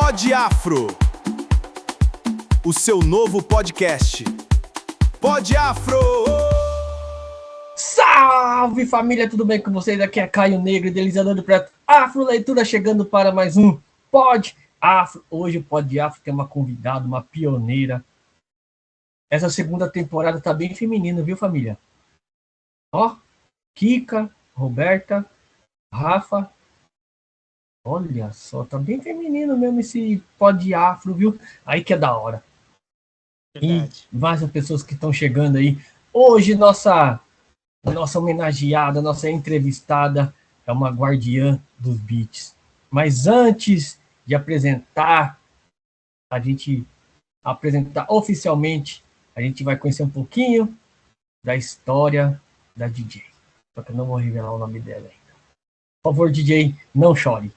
Pod Afro, o seu novo podcast. Pod Afro! Salve família, tudo bem com vocês? Aqui é Caio Negro, idealizador do projeto Afro Leitura, chegando para mais um Pod Afro. Hoje o Pod Afro tem uma convidada, uma pioneira. Essa segunda temporada tá bem feminina, viu família? Ó, Kika, Roberta, Rafa. Olha só, tá bem feminino mesmo esse Pod Afro, viu? Aí que é da hora. Verdade. E várias pessoas que estão chegando aí. Hoje nossa homenageada, nossa entrevistada é uma guardiã dos beats. Mas antes de apresentar oficialmente, a gente vai conhecer um pouquinho da história da DJ. Só que eu não vou revelar o nome dela ainda. Por favor, DJ, não chore.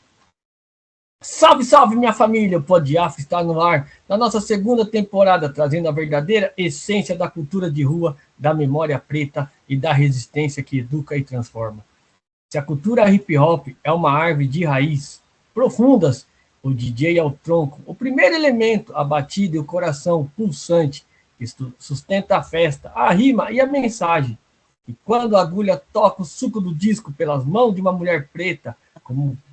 Salve, salve, minha família! O Pod Afro está no ar na nossa segunda temporada, trazendo a verdadeira essência da cultura de rua, da memória preta e da resistência que educa e transforma. Se a cultura hip hop é uma árvore de raiz profundas, o DJ é o tronco, o primeiro elemento, a batida e o coração pulsante que sustenta a festa, a rima e a mensagem. E quando a agulha toca o suco do disco pelas mãos de uma mulher preta,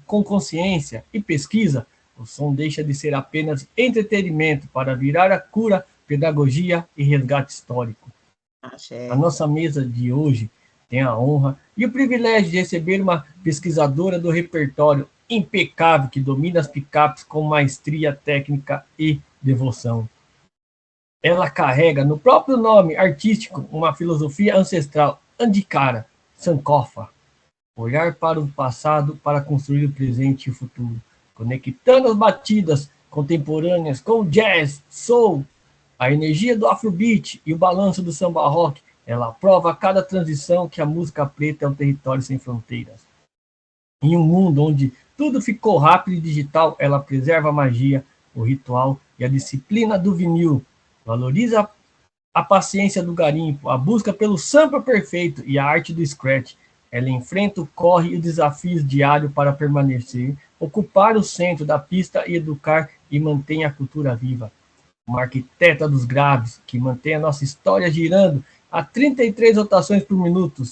com consciência e pesquisa, o som deixa de ser apenas entretenimento para virar a cura, pedagogia e resgate histórico. A nossa mesa de hoje tem a honra e o privilégio de receber uma pesquisadora do repertório impecável que domina as picapes com maestria técnica e devoção. Ela carrega no próprio nome artístico uma filosofia ancestral, Andikara Sankofa. Olhar para o passado para construir o presente e o futuro, conectando as batidas contemporâneas com o jazz, soul, a energia do afrobeat e o balanço do samba rock. Ela aprova a cada transição que a música preta é um território sem fronteiras. Em um mundo onde tudo ficou rápido e digital, ela preserva a magia, o ritual e a disciplina do vinil, valoriza a paciência do garimpo, a busca pelo sample perfeito e a arte do scratch. Ela enfrenta o corre e os desafios diários para permanecer, ocupar o centro da pista e educar e mantém a cultura viva. Uma arquiteta dos graves, que mantém a nossa história girando a 33 rotações por minuto.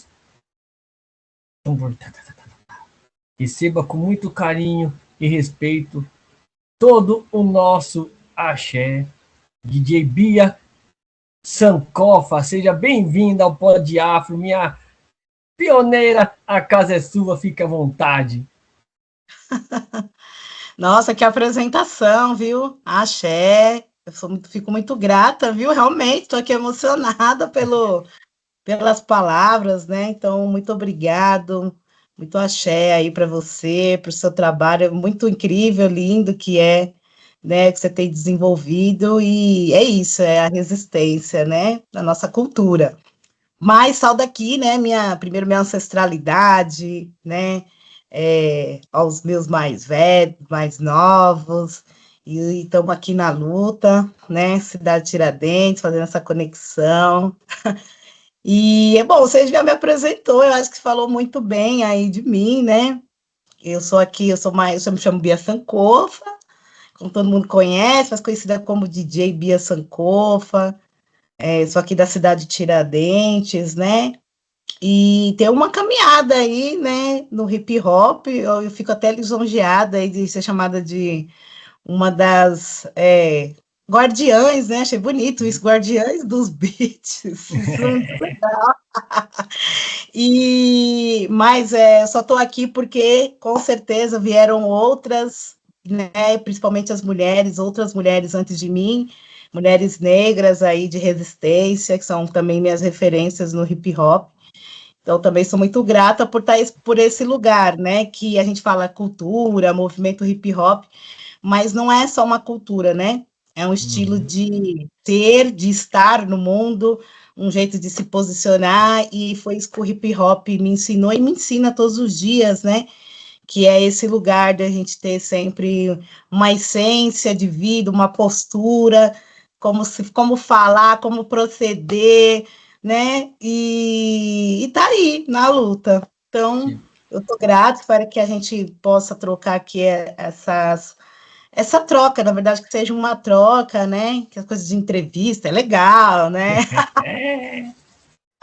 Receba com muito carinho e respeito todo o nosso axé. DJ Bia Sankofa, seja bem-vinda ao Pod Afro, minha pioneira, a casa é sua, fique à vontade. Nossa, que apresentação, viu? Axé, fico muito grata, viu? Realmente, estou aqui emocionada pelas palavras, né? Então, muito obrigado, muito axé aí para você, para o seu trabalho, muito incrível, lindo que é, né? Que você tem desenvolvido, e é isso, é a resistência, né? Da nossa cultura. Mas sal daqui, né, minha ancestralidade, né, aos meus mais velhos, mais novos, e estamos aqui na luta, né, Cidade Tiradentes, fazendo essa conexão. E, bom, você já me apresentou, eu acho que falou muito bem aí de mim, né, eu me chamo Bia Sankofa, como todo mundo conhece, mas conhecida como DJ Bia Sankofa. Sou aqui da cidade de Tiradentes, né? E tem uma caminhada aí, né, no hip hop. Eu fico até lisonjeada aí de ser chamada de uma das guardiães, né? Achei bonito isso, guardiães dos beats. Isso é muito legal. Mas só estou aqui porque com certeza vieram outras, né? Principalmente outras mulheres antes de mim. Mulheres negras aí de resistência, que são também minhas referências no hip hop. Então, também sou muito grata por estar por esse lugar, né? Que a gente fala cultura, movimento hip hop, mas não é só uma cultura, né? É um estilo de ser, de estar no mundo, um jeito de se posicionar, e foi isso que o hip hop me ensinou e me ensina todos os dias, né? Que é esse lugar de a gente ter sempre uma essência de vida, uma postura, como falar, como proceder, né? E tá aí, na luta. Então, eu tô grata, espero que a gente possa trocar aqui essa troca, na verdade, que seja uma troca, né? Que as coisas de entrevista é legal, né?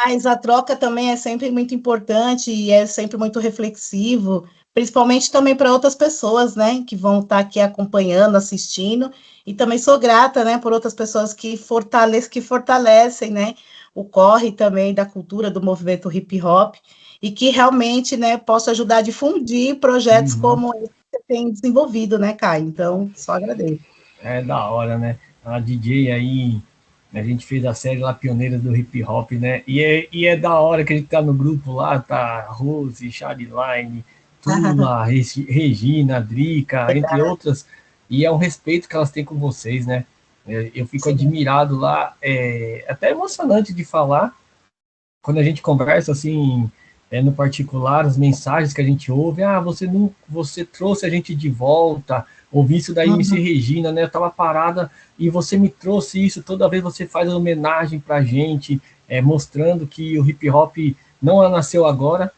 Mas a troca também é sempre muito importante e é sempre muito reflexivo, principalmente também para outras pessoas, né, que vão estar aqui acompanhando, assistindo, e também sou grata, né, por outras pessoas que fortalecem, né, o corre também da cultura do movimento hip hop e que realmente, né, possa ajudar a difundir projetos como esse que você tem desenvolvido, né, Caio? Então, só agradeço. É da hora, né? A DJ aí, a gente fez a série lá, Pioneiras do Hip Hop, né? E é da hora que a gente tá no grupo lá, tá Rose, Chariline, Tula, Regina, Drica, entre outras. E é um respeito que elas têm com vocês, né? Eu fico Sim. admirado lá, até emocionante de falar, quando a gente conversa assim, no particular, as mensagens que a gente ouve, você não, você trouxe a gente de volta, ouvi isso da MC Uhum. Regina, né? Eu tava parada e você me trouxe isso, toda vez você faz uma homenagem pra gente, mostrando que o hip hop não nasceu agora,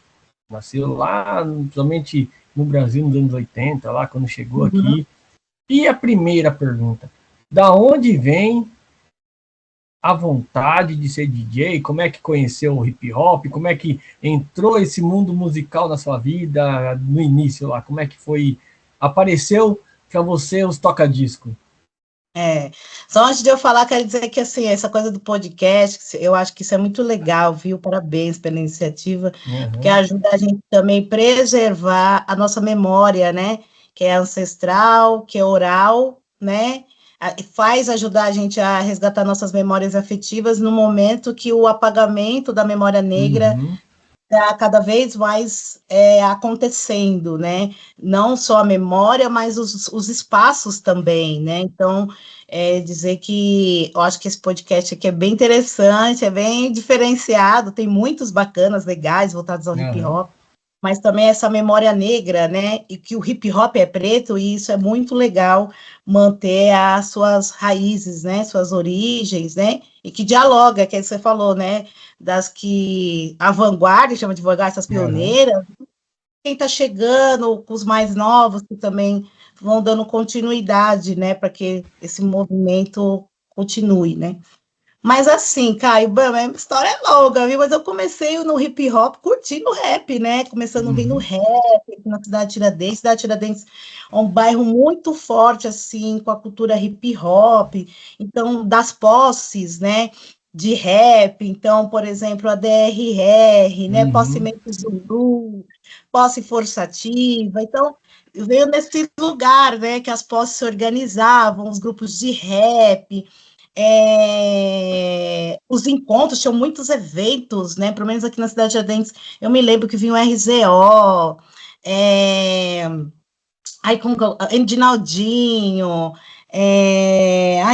nasceu lá, somente no Brasil nos anos 80, lá quando chegou Uhum. aqui. E a primeira pergunta, da onde vem a vontade de ser DJ? Como é que conheceu o hip hop? Como é que entrou esse mundo musical na sua vida no início lá? Como é que foi? Apareceu para você os toca-disco? É, só antes de eu falar, quero dizer que, assim, essa coisa do podcast, eu acho que isso é muito legal, viu? Parabéns pela iniciativa, porque Uhum, ajuda a gente também preservar a nossa memória, né? Que é ancestral, que é oral, né? E faz ajudar a gente a resgatar nossas memórias afetivas no momento que o apagamento da memória negra uhum, está cada vez mais acontecendo, né? Não só a memória, mas os espaços também, né? Então, dizer que eu acho que esse podcast aqui é bem interessante, é bem diferenciado, tem muitos bacanas, legais, voltados ao hip uhum. hop, mas também essa memória negra, né? E que o hip hop é preto, e isso é muito legal manter as suas raízes, né? Suas origens, né? E que dialoga, que é isso que você falou, né? Das que a vanguarda, chama de vanguarda, essas Uhum. pioneiras, quem está chegando, com os mais novos, que também vão dando continuidade, né, para que esse movimento continue, né. Mas assim, Caio, a história é longa, viu? Mas eu comecei no hip hop curtindo rap, né? Começando ouvindo Uhum. rap aqui na cidade de Tiradentes. Cidade de Tiradentes é um bairro muito forte, assim, com a cultura hip hop. Então, das posses, né? De rap. Então, por exemplo, a DRR, né? Posse Uhum. Mente Zulu, Posse Forçativa. Então, veio nesse lugar, né? Que as posses se organizavam, os grupos de rap, os encontros, tinham muitos eventos, né? Pelo menos aqui na cidade de Tiradentes, eu me lembro que vinha o RZO, aí com Endinaldinho,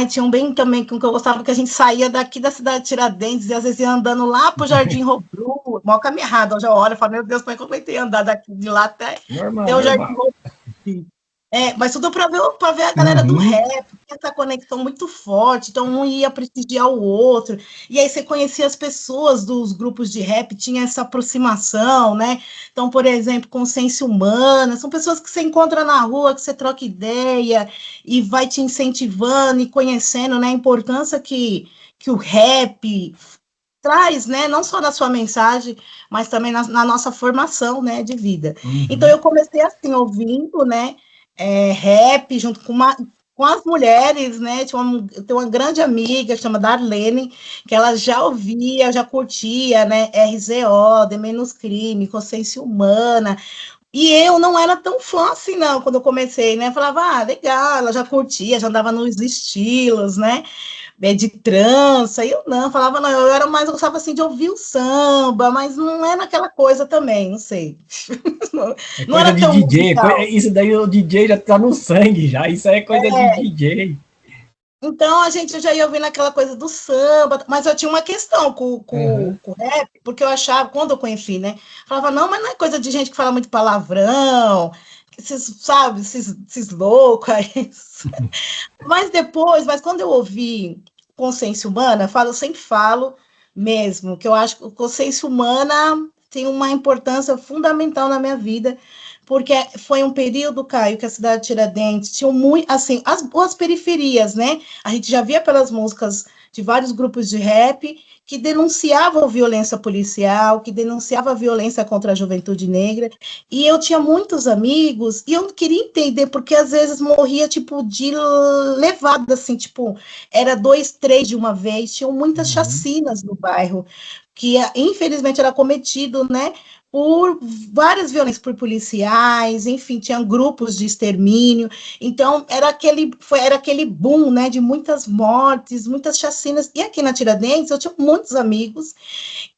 tinha um bem também com que eu gostava, que a gente saía daqui da cidade de Tiradentes e às vezes ia andando lá para o Jardim Robru, mal caminho errado, eu já olho e falo, meu Deus, como é que eu aguentei andar daqui de lá Normal, até o Jardim normal. Robru? Mas tudo para ver a galera do Uhum. rap, essa conexão muito forte, então um ia prestigiar o outro, e aí você conhecia as pessoas dos grupos de rap, tinha essa aproximação, né? Então, por exemplo, Consciência Humana, são pessoas que você encontra na rua, que você troca ideia e vai te incentivando e conhecendo, né, a importância que o rap traz, né, não só na sua mensagem, mas também na nossa formação, né, de vida. Então, Uhum. eu comecei assim, ouvindo, né, rap junto com as mulheres, né? Eu tenho uma grande amiga, chama Darlene, que ela já ouvia, já curtia, né? RZO, De Menos Crime, Consciência Humana. E eu não era tão fã assim, não, quando eu comecei, né? Falava, legal, ela já curtia, já andava nos estilos, né? De trança, e eu não, falava, não, eu era mais, eu gostava assim de ouvir o samba, mas não era aquela coisa também, não sei. Não, É não coisa era de tão DJ, musical. isso daí o DJ já tá no sangue já, isso aí é coisa de DJ. Então a gente já ia ouvindo aquela coisa do samba, mas eu tinha uma questão Uhum. com o rap, porque eu achava, quando eu conheci, né? Falava, não, mas não é coisa de gente que fala muito palavrão, que esses, sabe, esses loucos aí. Mas quando eu ouvi Consciência Humana, eu sempre falo mesmo, que eu acho que a consciência humana tem uma importância fundamental na minha vida, porque foi um período, Caio, que a cidade de Tiradentes tinha muito, assim, as periferias, né? A gente já via pelas músicas de vários grupos de rap que denunciavam violência policial, que denunciava a violência contra a juventude negra, e eu tinha muitos amigos, e eu queria entender, porque às vezes morria, tipo, de levada, assim, tipo, era 2, 3 de uma vez, tinham muitas chacinas no bairro, que infelizmente era cometido, né, por várias violências por policiais, enfim, tinham grupos de extermínio, então era aquele boom, né, de muitas mortes, muitas chacinas, e aqui na Tiradentes eu tinha muitos amigos,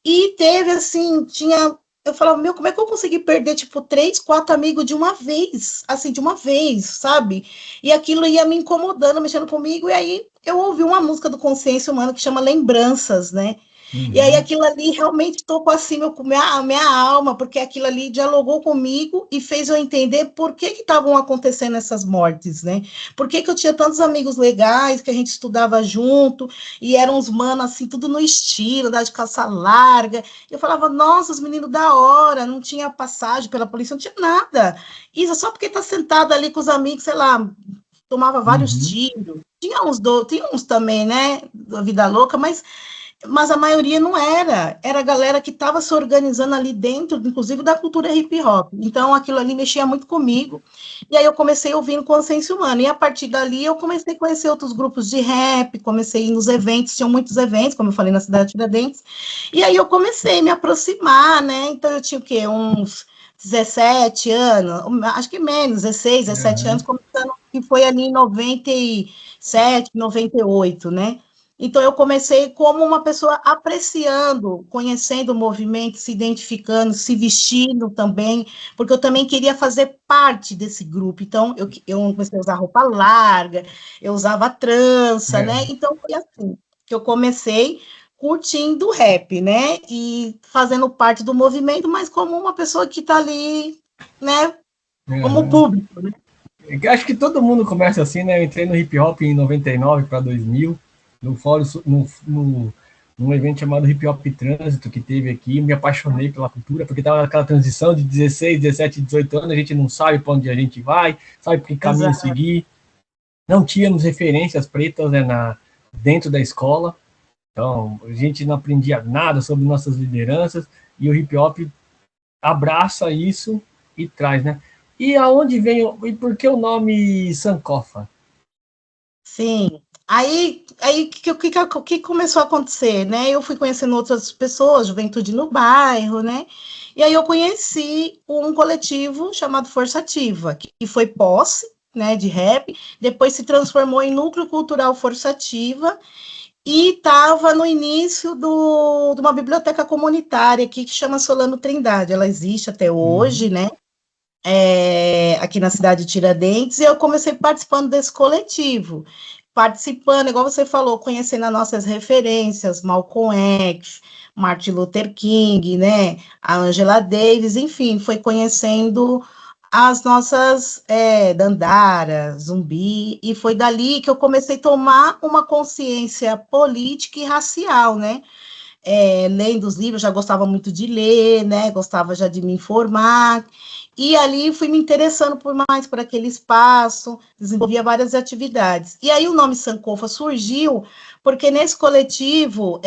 e teve assim, eu falava, meu, como é que eu consegui perder, tipo, 3, 4 amigos de uma vez, assim, de uma vez, sabe? E aquilo ia me incomodando, mexendo comigo, e aí eu ouvi uma música do Consciência Humana que chama Lembranças, né? E aí aquilo ali realmente tocou assim minha alma, porque aquilo ali dialogou comigo e fez eu entender por que estavam acontecendo essas mortes, né? Por que eu tinha tantos amigos legais, que a gente estudava junto, e eram uns manos assim, tudo no estilo, da de calça larga. Eu falava, nossa, os meninos da hora, não tinha passagem pela polícia, não tinha nada. Isso só porque tá sentado ali com os amigos, sei lá, tomava vários tiros. Tinha uns também, né, da vida louca, mas a maioria não era a galera que estava se organizando ali dentro, inclusive da cultura hip hop. Então aquilo ali mexia muito comigo. E aí eu comecei ouvindo Consciência Humana. E a partir dali eu comecei a conhecer outros grupos de rap, comecei a ir nos eventos, tinham muitos eventos, como eu falei, na cidade de Tiradentes. E aí eu comecei a me aproximar, né? Então eu tinha o quê? Uns 17 anos, acho que menos, 16, 17 anos, começando, que foi ali em 97, 98, né? Então, eu comecei como uma pessoa apreciando, conhecendo o movimento, se identificando, se vestindo também, porque eu também queria fazer parte desse grupo. Então, eu comecei a usar roupa larga, eu usava trança, né? Então, foi assim que eu comecei curtindo o rap, né? E fazendo parte do movimento, mas como uma pessoa que está ali, né? Como público, né? Acho que todo mundo começa assim, né? Eu entrei no hip hop em 99 para 2000, no fórum, num evento chamado Hip Hop Trânsito que teve aqui, me apaixonei pela cultura, porque estava aquela transição de 16, 17, 18 anos, a gente não sabe para onde a gente vai, sabe que caminho seguir. Não tínhamos referências pretas, né, dentro da escola, então a gente não aprendia nada sobre nossas lideranças, e o hip hop abraça isso e traz, né? E aonde vem, e por que o nome Sankofa? Sim. Aí que começou a acontecer, né? Eu fui conhecendo outras pessoas, juventude no bairro, né? E aí eu conheci um coletivo chamado Força Ativa, que foi posse, né, de rap, depois se transformou em Núcleo Cultural Força Ativa e estava no início de uma biblioteca comunitária aqui que chama Solano Trindade. Ela existe até hoje, né? Aqui na cidade de Tiradentes, e eu comecei participando desse coletivo, participando, igual você falou, conhecendo as nossas referências, Malcolm X, Martin Luther King, né, a Angela Davis, enfim, foi conhecendo as nossas Dandara, Zumbi, e foi dali que eu comecei a tomar uma consciência política e racial, né, lendo os livros, já gostava muito de ler, né, gostava já de me informar, e ali fui me interessando por aquele espaço, desenvolvia várias atividades. E aí o nome Sankofa surgiu porque nesse coletivo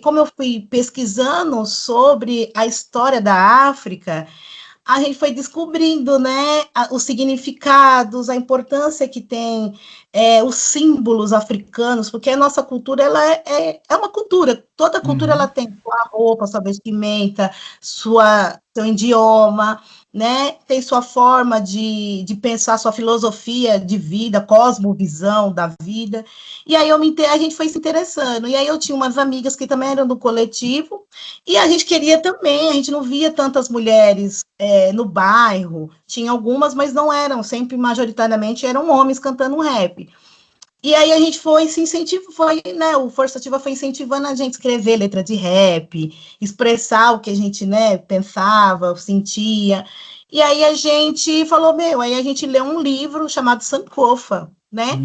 como eu fui pesquisando sobre a história da África, a gente foi descobrindo, né, os significados, a importância que tem os símbolos africanos, porque a nossa cultura ela é uma cultura, toda cultura ela tem sua roupa, sua vestimenta, seu idioma, né, tem sua forma de pensar, sua filosofia de vida, cosmovisão da vida, e aí a gente foi se interessando, e aí eu tinha umas amigas que também eram do coletivo, e a gente queria também, a gente não via tantas mulheres no bairro, tinha algumas, mas não eram, sempre majoritariamente eram homens cantando rap. E aí a gente foi se incentivando, né, o Força Ativa foi incentivando a gente a escrever letra de rap, expressar o que a gente, né, pensava, sentia. E aí a gente falou, aí a gente leu um livro chamado Sankofa, né?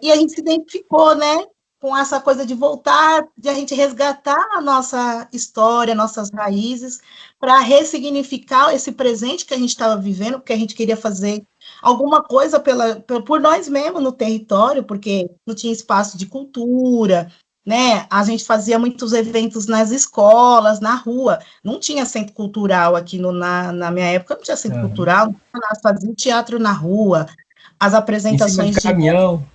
E a gente se identificou, né? com essa coisa de voltar, de a gente resgatar a nossa história, nossas raízes, para ressignificar esse presente que a gente estava vivendo, porque a gente queria fazer alguma coisa por nós mesmos no território, porque não tinha espaço de cultura, né? A gente fazia muitos eventos nas escolas, na rua, não tinha centro cultural aqui na minha época, não tinha centro cultural, não tinha nada, fazia teatro na rua, as Em cima de apresentações de caminhão.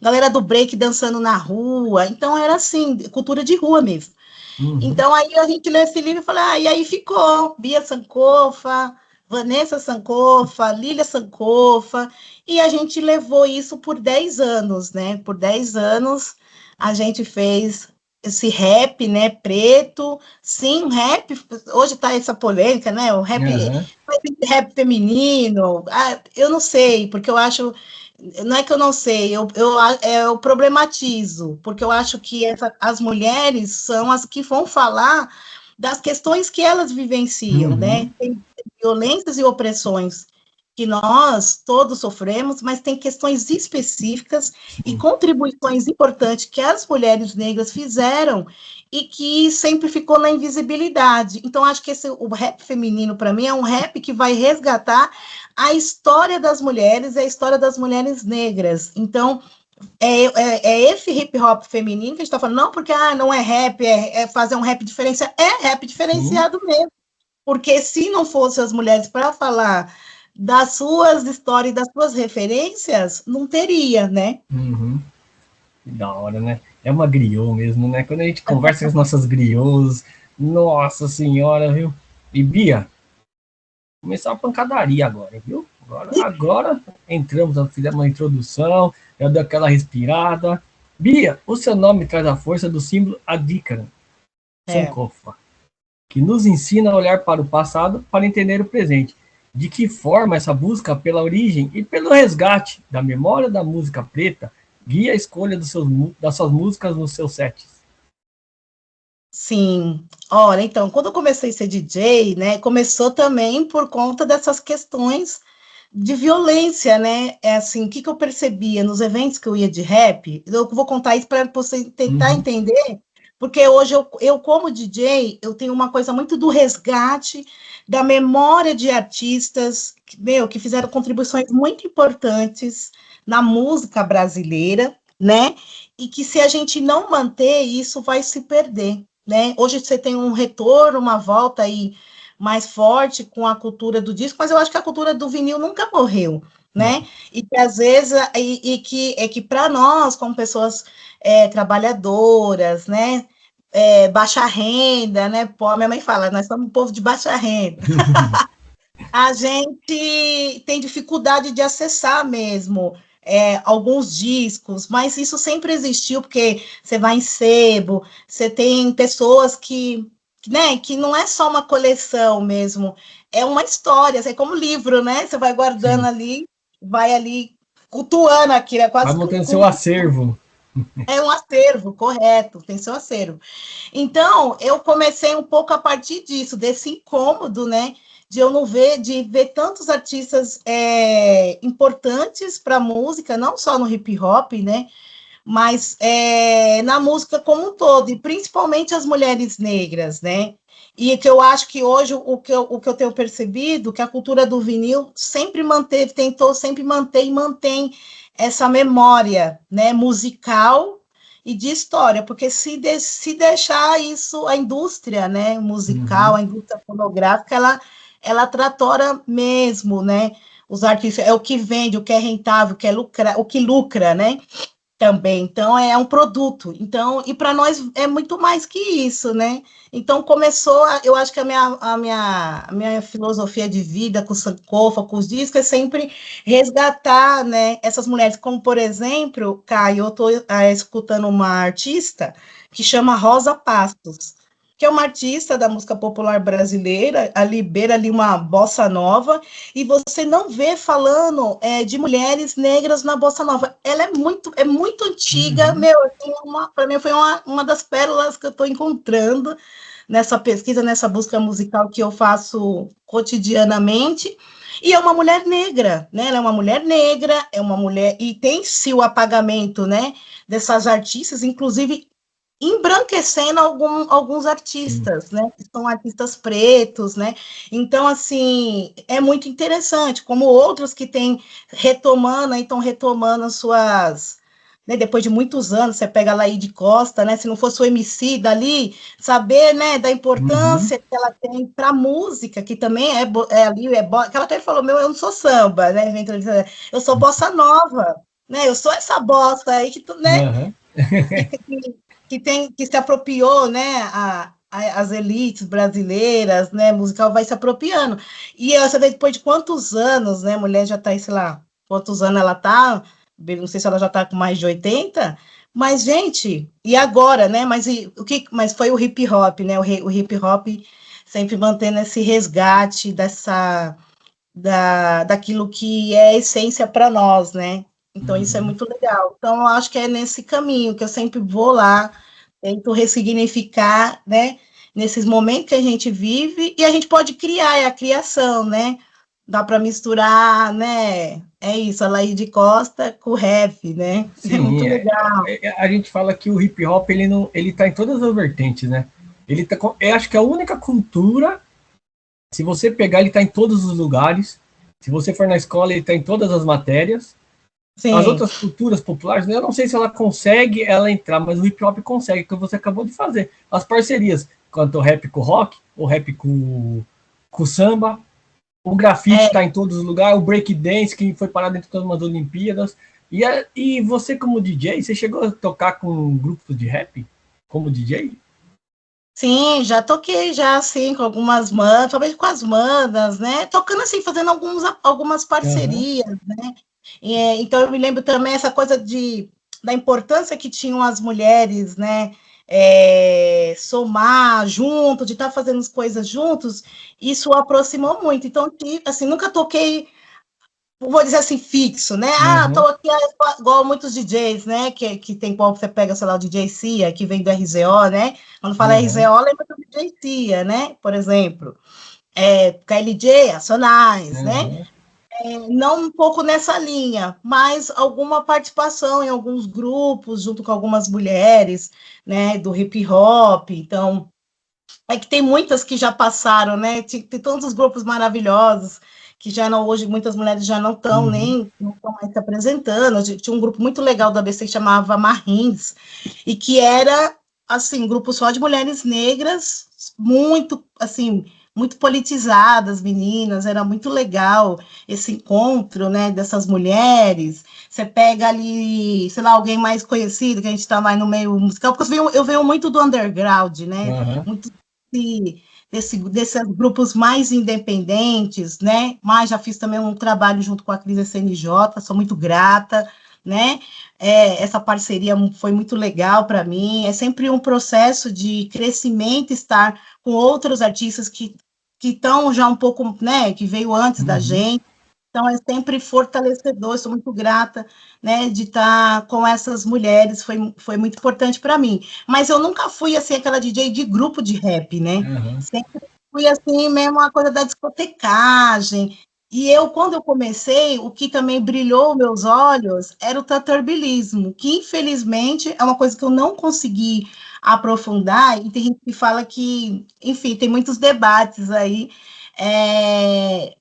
galera do break dançando na rua, então era assim, cultura de rua mesmo. Uhum. Então aí a gente leu esse livro e falou, e aí ficou, Bia Sankofa, Vanessa Sankofa, Lília Sankofa, e a gente levou isso por 10 anos, né? Por 10 anos a gente fez esse rap, né, preto, sim, rap, hoje tá essa polêmica, né, o rap feminino, eu não sei, porque eu acho, não é que eu não sei, eu problematizo, porque eu acho que as mulheres são as que vão falar das questões que elas vivenciam, né? Tem violências e opressões que nós todos sofremos, mas tem questões específicas e contribuições importantes que as mulheres negras fizeram e que sempre ficou na invisibilidade. Então, acho que o rap feminino, para mim, é um rap que vai resgatar a história das mulheres, a história das mulheres negras. Então, é esse hip hop feminino que a gente está falando, não porque não é rap, é fazer um rap diferenciado, é rap diferenciado mesmo, porque se não fossem as mulheres para falar das suas histórias e das suas referências, não teria, né? Uhum. Que da hora, né? É uma griot mesmo, né? Quando a gente conversa com as nossas griots, nossa senhora, viu? E Bia, começar a pancadaria agora, viu? Agora entramos, fizemos uma introdução, já deu aquela respirada. Bia, o seu nome traz a força do símbolo Adhikara, Sankofa, que nos ensina a olhar para o passado para entender o presente. De que forma essa busca pela origem e pelo resgate da memória da música preta guia a escolha das suas músicas nos seus sets? Sim. Olha, então, quando eu comecei a ser DJ, né, começou também por conta dessas questões de violência, né? É assim, o que eu percebia nos eventos que eu ia de rap, eu vou contar isso para você tentar entender, porque hoje eu, como DJ, eu tenho uma coisa muito do resgate da memória de artistas, que fizeram contribuições muito importantes na música brasileira, né? E que se a gente não manter, isso vai se perder, né? Hoje você tem um retorno, uma volta aí mais forte com a cultura do disco, mas eu acho que a cultura do vinil nunca morreu, né? E que às vezes que para nós, como pessoas trabalhadoras, né? Baixa renda, né? Pô, minha mãe fala, nós somos um povo de baixa renda. A gente tem dificuldade de acessar mesmo alguns discos, mas isso sempre existiu, porque você vai em sebo, você tem pessoas né, que não é só uma coleção mesmo, é uma história, é como livro, né? Você vai guardando ali, vai ali cultuando aquilo, é Vai quase que um montando seu culto. acervo. É um acervo, correto, tem seu acervo. Então, eu comecei um pouco a partir disso, desse incômodo, né, de ver tantos artistas importantes para a música, não só no hip hop, né, mas na música como um todo, e principalmente as mulheres negras, né, e que eu acho que hoje o que eu tenho percebido, que a cultura do vinil sempre manteve, tentou sempre manter e mantém essa memória, né, musical e de história, porque se deixar isso, a indústria, né, musical, a indústria fonográfica, ela tratora mesmo, né, os artistas, é o que vende, o que é rentável, o que lucra, né, também. Então, é um produto. Então, e para nós é muito mais que isso, né? Então, eu acho que a minha filosofia de vida com o Sankofa, com os discos, é sempre resgatar, né, essas mulheres, como, por exemplo, Caio, eu estou escutando uma artista que chama Rosa Passos, que é uma artista da música popular brasileira, a libera ali uma bossa nova, e você não vê falando de mulheres negras na bossa nova. Ela é muito antiga, assim, para mim foi uma das pérolas que eu estou encontrando nessa pesquisa, nessa busca musical que eu faço cotidianamente, E é uma mulher negra, né? Ela é uma mulher negra, é uma mulher, e tem-se o apagamento, né, dessas artistas, inclusive embranquecendo alguns artistas, né, que são artistas pretos, né, então, assim, é muito interessante, como outros que têm retomando, aí estão retomando as suas, né, depois de muitos anos, você pega a Laíde Costa, né, se não fosse o MC dali, saber, né, da importância que ela tem para a música, que também é ali, que ela até falou, eu não sou samba, né, eu sou bossa nova, né, eu sou essa bossa aí que tu, né, que se apropriou, né, as elites brasileiras, né, musical vai se apropriando. E você vê depois de quantos anos, né, a mulher já está aí, sei lá, quantos anos ela está, não sei se ela já está com mais de 80, mas, gente, e agora, né, mas foi o hip hop, né, o hip hop sempre mantendo esse resgate daquilo que é essência para nós, né, então, isso é muito legal. Então, eu acho que é nesse caminho que eu sempre vou lá, tento ressignificar, né, nesses momentos que a gente vive, e a gente pode criar, é a criação, né? Dá para misturar, né? É isso, a Laíde Costa com o rap, né? É Sim, muito legal. a gente fala que o hip hop ele não, ele tá em todas as vertentes, né? Ele tá, eu acho que é a única cultura, se você pegar, ele tá em todos os lugares. Se você for na escola, ele tá em todas as matérias. As Sim, outras culturas populares, né, eu não sei se ela consegue ela entrar, mas o hip hop consegue, que você acabou de fazer. As parcerias, quanto o rap com o rock, o rap com o samba, o grafite está em todos os lugares, o breakdance, que foi parado dentro de todas as Olimpíadas. E você, como DJ, você chegou a tocar com um grupo de rap? Como DJ? sim, já toquei já, assim, com algumas manas, talvez com as manas, né? Tocando assim, fazendo algumas parcerias, né? Então, eu me lembro também essa coisa da importância que tinham as mulheres, né? Somar junto, de estar fazendo as coisas juntos, isso aproximou muito. Então, assim, nunca toquei, vou dizer assim, fixo, né? Tô aqui igual muitos DJs, né? Que tem como você pega, sei lá, o DJ Cia, que vem do RZO, né? Quando fala RZO, lembra do DJ Cia, né? Por exemplo. KLJ, Acionais, né? Não um pouco nessa linha, mas alguma participação em alguns grupos, junto com algumas mulheres, né, do hip hop. Então, é que tem muitas que já passaram, né? Tem tantos grupos maravilhosos que já não, hoje muitas mulheres já não estão não estão mais se apresentando. Tinha um grupo muito legal da ABC que chamava Marins, e que era assim, um grupo só de mulheres negras, muito assim, muito politizadas, meninas, era muito legal esse encontro, né, dessas mulheres. Você pega ali, sei lá, alguém mais conhecido, que a gente está mais no meio musical, porque eu venho muito do underground, né, muito desses grupos mais independentes, né? Mas já fiz também um trabalho junto com a Cris SNJ, sou muito grata, né? Essa parceria foi muito legal para mim. É sempre um processo de crescimento estar com outros artistas que estão já um pouco, né? Que veio antes da gente. Então, é sempre fortalecedor, sou muito grata, né, de estar com essas mulheres, foi muito importante para mim. Mas eu nunca fui, assim, aquela DJ de grupo de rap, né? Sempre fui, assim, mesmo uma coisa da discotecagem. E quando eu comecei, o que também brilhou meus olhos era o taturbilismo, que, infelizmente, é uma coisa que eu não consegui aprofundar, e tem gente que fala que, enfim, tem muitos debates aí.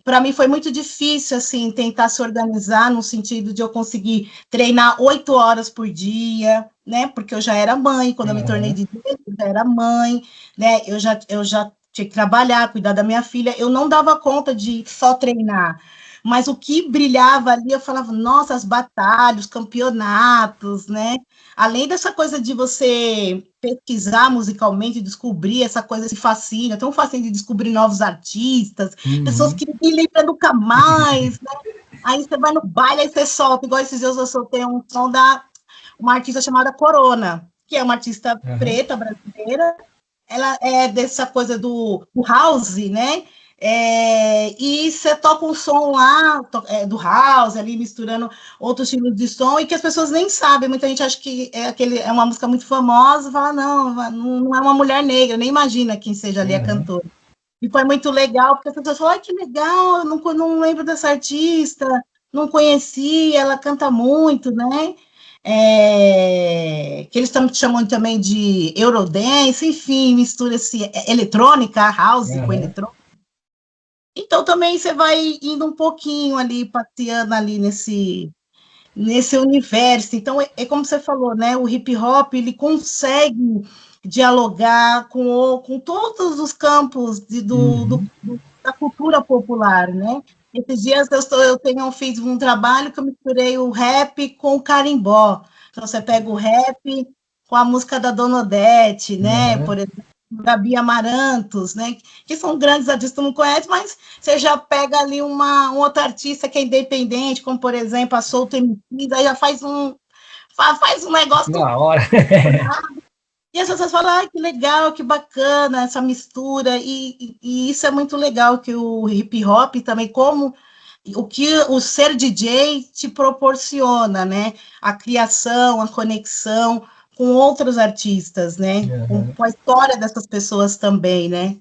Para mim foi muito difícil assim tentar se organizar no sentido de eu conseguir treinar 8 horas por dia, né? Porque eu já era mãe quando eu me tornei DJ, eu já era mãe, né? Eu já tinha que trabalhar, cuidar da minha filha. Eu não dava conta de só treinar. Mas o que brilhava ali, eu falava, nossa, as batalhas, os campeonatos, né? Além dessa coisa de você pesquisar musicalmente, descobrir essa coisa, esse fascínio, tão fascínio de descobrir novos artistas, pessoas que ninguém lembra nunca mais, né? Aí você vai no baile, aí você solta, igual esses dias eu soltei um som da uma artista chamada Corona, que é uma artista preta brasileira, ela é dessa coisa do house, né? E você toca um som lá do house, ali misturando outros estilos de som, e que as pessoas nem sabem. Muita gente acha que é uma música muito famosa, fala, não é uma mulher negra, nem imagina quem seja ali a cantora. E foi muito legal, porque as pessoas falaram, que legal, eu não lembro dessa artista, não conheci, ela canta muito, né? Que eles chamam também de Eurodance, enfim, mistura-se eletrônica, house com Aham. eletrônica. Então, também você vai indo um pouquinho ali, passeando ali nesse universo. Então, como você falou, né? O hip hop, ele consegue dialogar com todos os campos Uhum. da cultura popular, né? Esses dias fiz um trabalho que eu misturei o rap com o carimbó. Então, você pega o rap com a música da Dona Odete, né? Por Aham. exemplo, Gabi Amarantos, né? Que são grandes artistas que não conhece, mas você já pega ali um outro artista que é independente, como, por exemplo, a Souto MC, aí já faz um negócio. Na hora. E as pessoas falam, ah, que legal, que bacana essa mistura, e isso é muito legal, que o hip hop também, como o que o ser DJ te proporciona, né? A criação, a conexão com outros artistas, né? Aham. Com a história dessas pessoas também, né?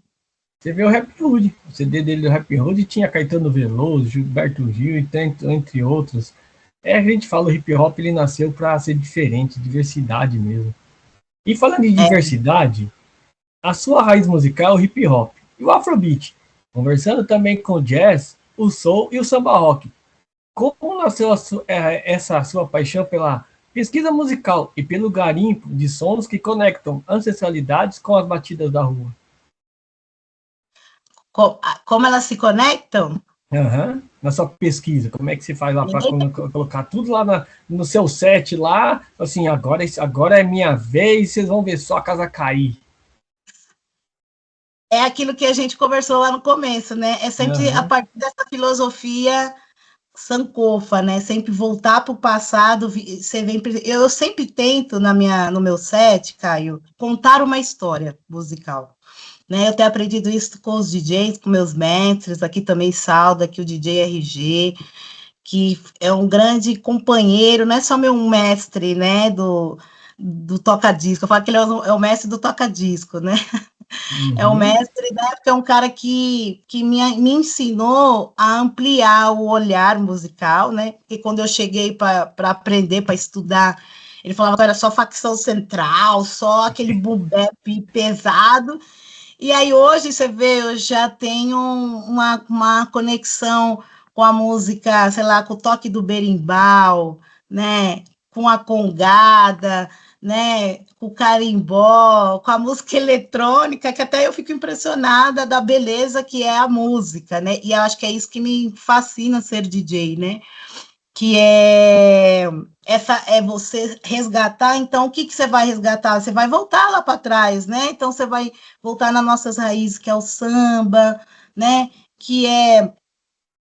Você vê o Rap Hood, o CD dele do Rap Hood tinha Caetano Veloso, Gilberto Gil, entre outros. A gente fala o hip hop, ele nasceu para ser diferente, diversidade mesmo. E falando de É, diversidade, a sua raiz musical é o hip hop e o afrobeat, conversando também com o jazz, o soul e o samba rock. Como nasceu essa sua paixão pela pesquisa musical e pelo garimpo de sons que conectam ancestralidades com as batidas da rua? como elas se conectam? Uhum. Na sua pesquisa, como é que você faz lá para colocar tudo lá no seu set lá, assim, agora é minha vez, vocês vão ver só a casa cair. É aquilo que a gente conversou lá no começo, né? É sempre a Uhum. partir dessa filosofia sankofa, né? Sempre voltar para o passado. Eu sempre tento no meu set, Caio, contar uma história musical, né? Eu tenho aprendido isso com os DJs, com meus mestres, aqui também saldo aqui o DJ RG, que é um grande companheiro, não é só meu mestre, né? Do toca-disco. Eu falo que ele é o mestre do toca-disco, né? É o Uhum. mestre, né? Porque é um cara que me ensinou a ampliar o olhar musical, né? Porque quando eu cheguei para aprender, para estudar, ele falava que era só facção central, só aquele boom bap pesado. E aí hoje você vê, eu já tenho uma conexão com a música, sei lá, com o toque do berimbau, né? Com a congada, né? Com o carimbó, com a música eletrônica, que até eu fico impressionada da beleza que é a música, né? E eu acho que é isso que me fascina ser DJ, né? Que é você resgatar. Então, o que você vai resgatar? Você vai voltar lá para trás, né? Então, você vai voltar nas nossas raízes, que é o samba, né? Que é,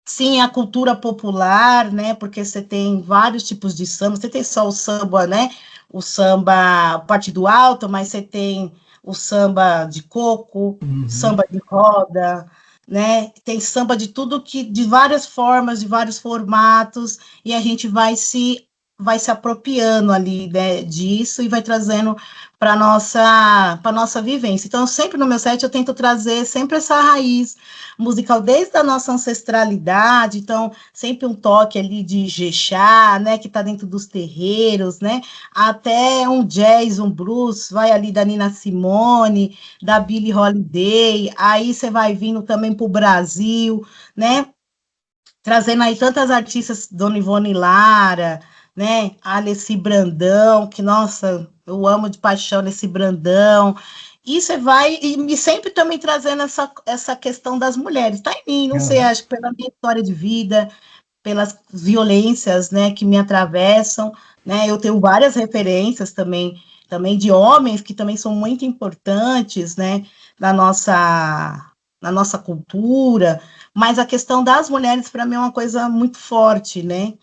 sim, a cultura popular, né? Porque você tem vários tipos de samba, você tem só o samba, né? O samba partido alto, mas você tem o samba de coco, Uhum. samba de roda, né? Tem samba de tudo de várias formas, de vários formatos, e a gente vai se apropriando ali, né, disso e vai trazendo para nossa vivência. Então, sempre no meu set eu tento trazer sempre essa raiz musical desde a nossa ancestralidade, então sempre um toque ali de Ijexá, né, que está dentro dos terreiros, né, até um jazz, um blues, vai ali da Nina Simone, da Billie Holiday, aí você vai vindo também para o Brasil, né, trazendo aí tantas artistas, Dona Ivone Lara, né, Alessi Brandão, que, nossa, eu amo de paixão Alessi Brandão, e você vai, e sempre também trazendo essa questão das mulheres, tá em mim, não sei, Uhum. acho que pela minha história de vida, pelas violências, né, que me atravessam, né, eu tenho várias referências também de homens que também são muito importantes, né, na nossa cultura, mas a questão das mulheres, para mim, é uma coisa muito forte, né,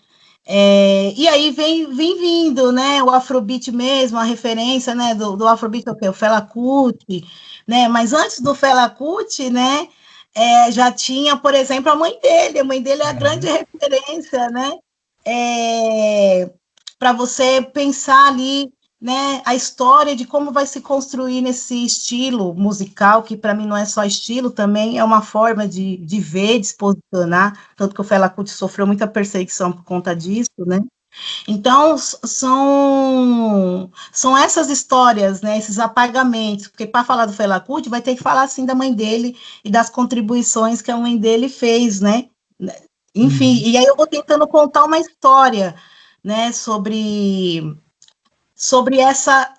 e aí vem vindo, né, o Afrobeat mesmo, a referência, né, do Afrobeat é o quê? O Fela Kuti, né, mas antes do Fela Kuti, né, já tinha, por exemplo, a mãe dele é a grande Uhum. referência, né, para você pensar ali né, a história de como vai se construir nesse estilo musical, que para mim não é só estilo, também é uma forma de ver, de se posicionar, tanto que o Fela Kuti sofreu muita perseguição por conta disso, né? Então, são essas histórias, né, esses apagamentos, porque para falar do Fela Kuti, vai ter que falar, assim, da mãe dele e das contribuições que a mãe dele fez, né? Enfim, e aí eu vou tentando contar uma história, né, sobre essa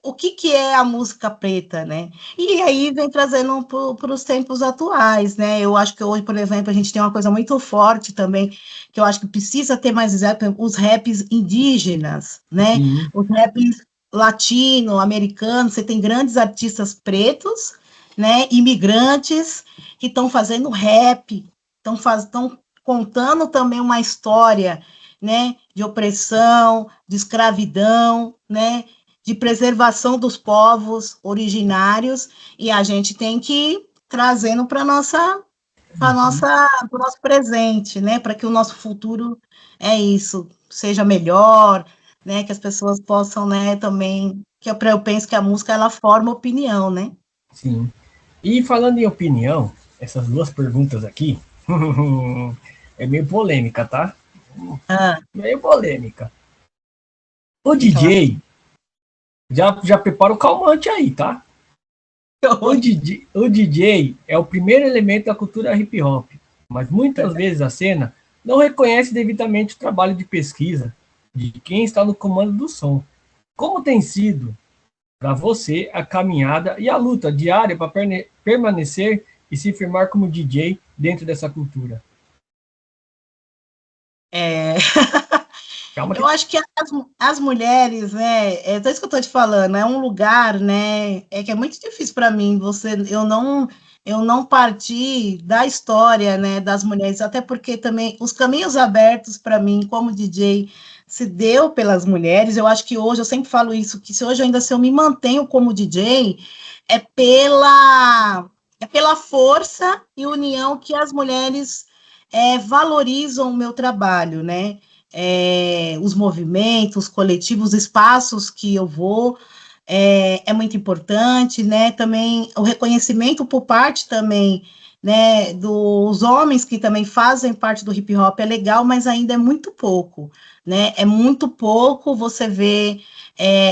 o que é a música preta, né? E aí vem trazendo para os tempos atuais, né? Eu acho que hoje, por exemplo, a gente tem uma coisa muito forte também, que eu acho que precisa ter mais os raps indígenas, né? Sim. Os raps latino-americanos, você tem grandes artistas pretos, né? Imigrantes que estão fazendo rap, estão contando também uma história, né, de opressão, de escravidão, né, de preservação dos povos originários, e a gente tem que ir trazendo para o nosso presente, né, para que o nosso futuro seja melhor, né, que as pessoas possam, né, também, que eu penso que a música ela forma opinião, né? Sim. E falando em opinião, essas duas perguntas aqui é meio polêmica, tá? Ah, Meio polêmica. O fica lá. DJ, já prepara o calmante aí, tá? O DJ é o primeiro elemento da cultura hip hop, mas muitas vezes a cena não reconhece devidamente o trabalho de pesquisa de quem está no comando do som. Como tem sido para você a caminhada e a luta diária para permanecer e se firmar como DJ dentro dessa cultura? É, Calma que eu acho que as mulheres, né, é isso que eu estou te falando, é um lugar, né, que é muito difícil para mim, eu não partir da história, né, das mulheres, até porque também os caminhos abertos para mim como DJ se deu pelas mulheres. Eu acho que hoje, eu sempre falo isso, que se eu me mantenho como DJ, é pela força e união que as mulheres valorizam o meu trabalho, né? Os movimentos, os coletivos, os espaços que eu vou, é muito importante, né? Também o reconhecimento por parte também, né, dos homens que também fazem parte do hip hop é legal, mas ainda é muito pouco, né? É muito pouco, você vê,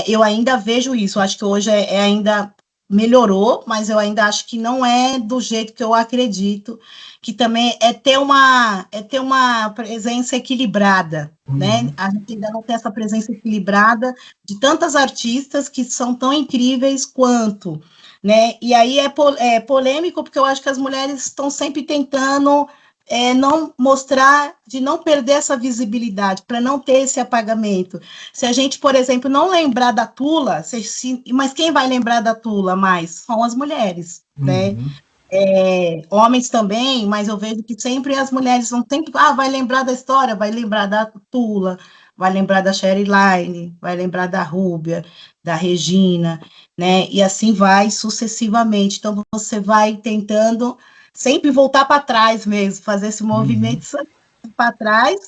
eu ainda vejo isso, acho que hoje ainda melhorou, mas eu ainda acho que não é do jeito que eu acredito, que também é ter uma presença equilibrada, né? A gente ainda não tem essa presença equilibrada de tantas artistas que são tão incríveis quanto, né? E aí é polêmico, porque eu acho que as mulheres estão sempre tentando não mostrar, de não perder essa visibilidade, para não ter esse apagamento. Se a gente, por exemplo, não lembrar da Tula, mas quem vai lembrar da Tula mais? São as mulheres, né? Uhum. Homens também, mas eu vejo que sempre as mulheres vão sempre, vai lembrar da história, vai lembrar da Tula, vai lembrar da Sheryline, vai lembrar da Rúbia, da Regina, né? E assim vai sucessivamente. Então você vai tentando sempre voltar para trás mesmo, fazer esse Uhum. movimento para trás.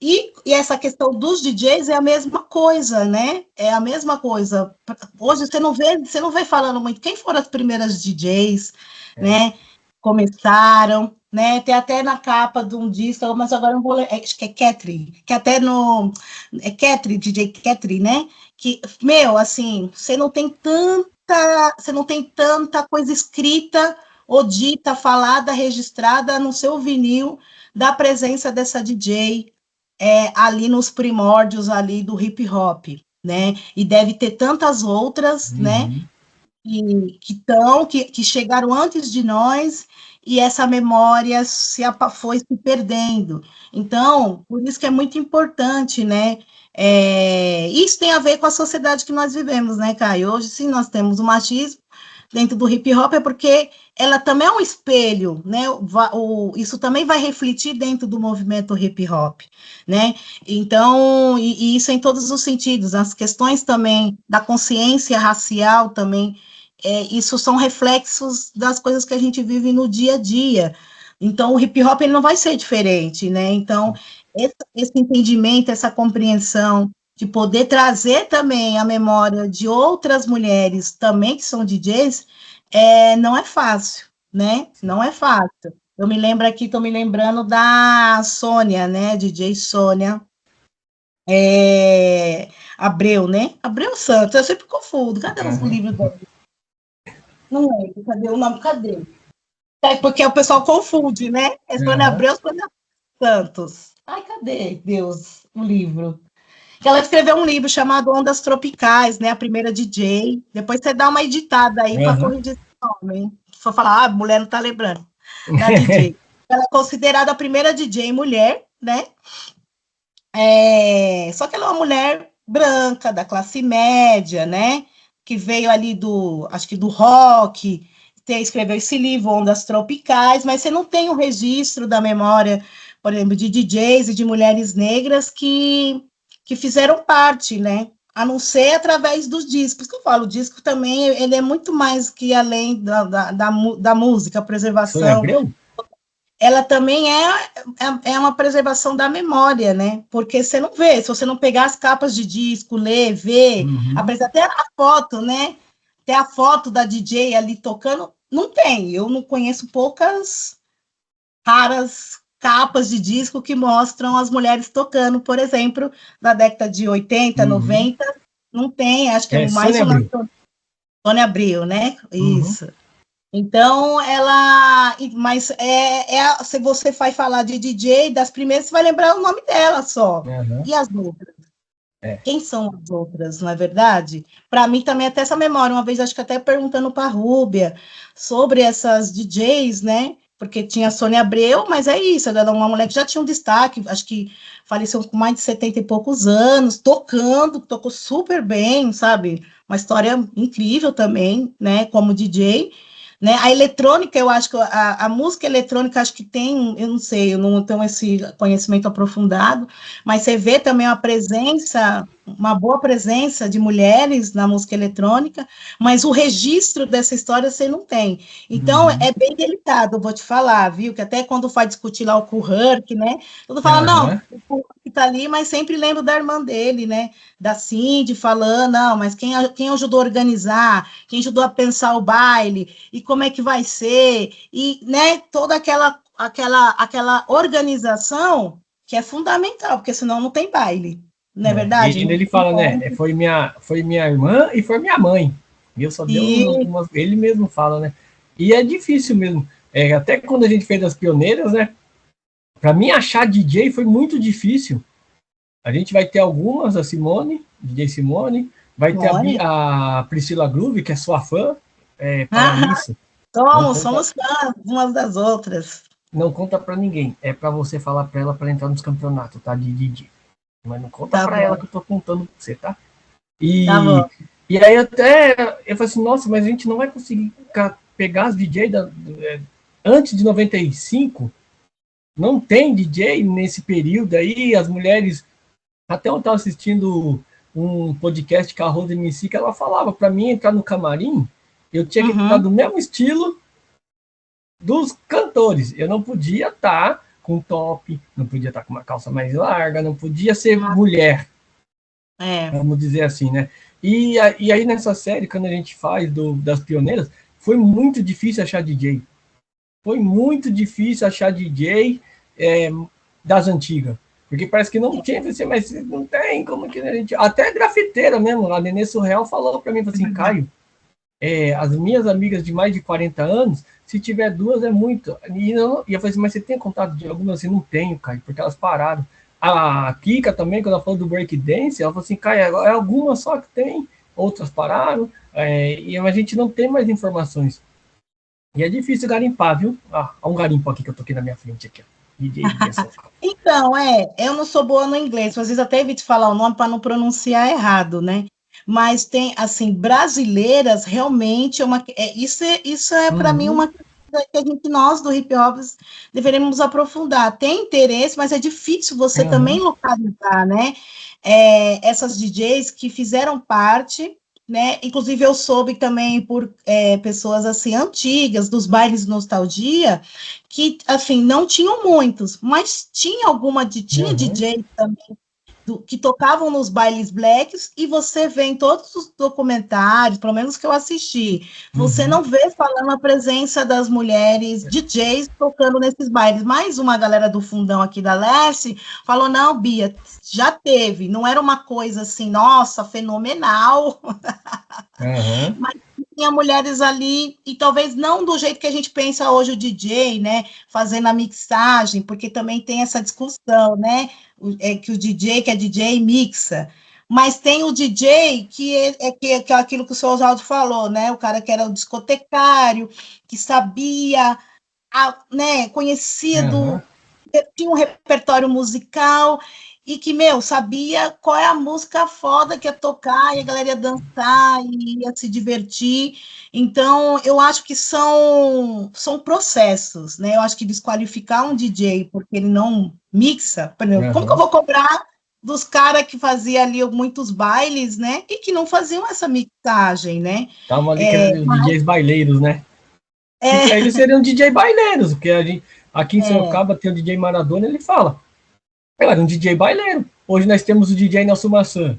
E essa questão dos DJs é a mesma coisa, né? É a mesma coisa. Hoje você não vê falando muito quem foram as primeiras DJs, né? Começaram, né? Tem até na capa de um disco, mas agora não vou ler, acho que é Ketri, que até no Ketri, DJ Ketri, né? Que, meu, assim, você não tem tanta coisa escrita ou dita, falada, registrada no seu vinil da presença dessa DJ ali nos primórdios ali do hip hop, né? E deve ter tantas outras, né? Uhum. Que chegaram antes de nós, e essa memória foi se perdendo. Então, por isso que é muito importante, né? Isso tem a ver com a sociedade que nós vivemos, né, Caio? Hoje, sim, nós temos o machismo dentro do hip hop, é porque ela também é um espelho, né? Isso também vai refletir dentro do movimento hip hop, né? Então, e isso em todos os sentidos, as questões também da consciência racial também, isso são reflexos das coisas que a gente vive no dia a dia. Então, o hip hop ele não vai ser diferente, né? Então, esse entendimento, essa compreensão de poder trazer também a memória de outras mulheres também que são DJs, não é fácil, né? Não é fácil. Eu me lembro aqui, estou me lembrando da Sônia, né? DJ Sônia Abreu, né? Abreu Santos, eu sempre confundo. Cadê os livros dela? Não lembro, cadê o nome? Cadê? Porque o pessoal confunde, né? É Sônia Abreu, Sônia Santos. Ai, cadê, Deus, o livro? Ela escreveu um livro chamado Ondas Tropicais, né? A primeira DJ. Depois você dá uma editada aí para corrigir esse nome, hein? Só falar, a mulher não está lembrando. Da DJ. Ela é considerada a primeira DJ mulher, né? Só que ela é uma mulher branca, da classe média, né? Que veio ali acho que do rock, escreveu esse livro, Ondas Tropicais, mas você não tem o registro da memória, por exemplo, de DJs e de mulheres negras que fizeram parte, né? A não ser através dos discos, que eu falo, o disco também, ele é muito mais que além da música, a preservação. Sônia Abreu? Ela também é uma preservação da memória, né? Porque você não vê, se você não pegar as capas de disco, ler, ver, até a foto, né? Até a foto da DJ ali tocando, não tem. Eu não conheço poucas raras capas de disco que mostram as mulheres tocando, por exemplo, na década de 80, 90, não tem, acho que é mais Sônia Abreu, né? Isso. Então, mas se você vai falar de DJ, das primeiras, você vai lembrar o nome dela só. E as outras? Quem são as outras, não é verdade? Para mim também até essa memória, uma vez acho que até perguntando para a Rúbia sobre essas DJs, né? Porque tinha a Sônia Abreu, mas é isso, ela era uma mulher que já tinha um destaque, acho que faleceu com mais de 70 e poucos anos, tocou super bem, sabe? Uma história incrível também, né? Como DJ. Né? A eletrônica, eu acho que a música eletrônica, acho que tem, eu não sei, eu não tenho esse conhecimento aprofundado, mas você vê também uma boa presença de mulheres na música eletrônica, mas o registro dessa história você não tem. Então, é bem delicado, eu vou te falar, viu? Que até quando vai discutir lá o Kuhurk, né? Todo fala, não, o Kuhurk tá ali, mas sempre lembro da irmã dele, né? Da Cindy falando, não, mas quem ajudou a organizar, quem ajudou a pensar o baile, e como é que vai ser, e, né, toda aquela organização que é fundamental, porque senão não tem baile, não é verdade? E ele fala, né, foi minha irmã e foi minha mãe, e eu só deu ele mesmo fala, né, e é difícil mesmo, até quando a gente fez as pioneiras, né, para mim achar DJ foi muito difícil. A gente vai ter algumas, a Simone, DJ Simone, vai ter a Priscila Groove, que é sua fã, para isso. Somos fãs umas das outras. Não conta para ninguém, é para você falar para ela para entrar nos campeonatos, tá, de DJ. Mas não conta para ela que eu tô contando pra você, tá? E aí até eu falei assim, nossa, mas a gente não vai conseguir pegar as DJ antes de 95, não tem DJ nesse período aí, as mulheres. Até eu estava assistindo um podcast com a Rose MC, que ela falava, para mim entrar no camarim, eu tinha que estar do mesmo estilo dos cantores. Eu não podia estar com top, não podia estar com uma calça mais larga, não podia ser mulher. Vamos dizer assim, né? E aí nessa série, quando a gente faz das pioneiras, foi muito difícil achar DJ. Foi muito difícil achar DJ das antigas. Porque parece que não tinha, mas não tem, como que a gente... Até grafiteira mesmo, a Nenê Surreal falou para mim, assim, Caio, as minhas amigas de mais de 40 anos, se tiver duas é muito. E eu falei assim, mas você tem contato de algumas? Assim, não tenho, Caio, porque elas pararam. A Kika também, quando ela falou do breakdance, ela falou assim, Caio, é algumas só que tem, outras pararam, e a gente não tem mais informações. E é difícil garimpar, viu? Há um garimpo aqui que eu toquei na minha frente aqui, ó. Então, eu não sou boa no inglês, às vezes até evito falar o nome para não pronunciar errado, né? Mas tem, assim, brasileiras, realmente, isso é para mim uma coisa que nós do hip hop deveríamos aprofundar. Tem interesse, mas é difícil você também localizar, né? Essas DJs que fizeram parte, né? Inclusive eu soube também por pessoas assim antigas dos bailes de nostalgia que assim não tinham muitos, mas tinha DJ também que tocavam nos bailes blacks, e você vê em todos os documentários, pelo menos que eu assisti, você não vê falando a presença das mulheres DJs tocando nesses bailes. Mais uma galera do fundão aqui da Leste falou, não, Bia, já teve, não era uma coisa assim, nossa, fenomenal, mas tinha mulheres ali, e talvez não do jeito que a gente pensa hoje o DJ, né, fazendo a mixagem, porque também tem essa discussão, né, que o DJ, que é DJ, mixa, mas tem o DJ que é aquilo que o seu Oswaldo falou, né, o cara que era o discotecário, que sabia, né, conhecido, tinha um repertório musical, e que, sabia qual é a música foda que ia tocar, e a galera ia dançar, e ia se divertir. Então, eu acho que são processos, né? Eu acho que desqualificar um DJ porque ele não mixa, por exemplo, como que eu vou cobrar dos caras que faziam ali muitos bailes, né? E que não faziam essa mixagem, né? Estavam ali os DJs baileiros, né? Eles seriam DJ baileiros, porque aqui em Sorocaba tem o DJ Maradona, ele fala, era um DJ baileiro. Hoje nós temos o DJ Nelson Maçã,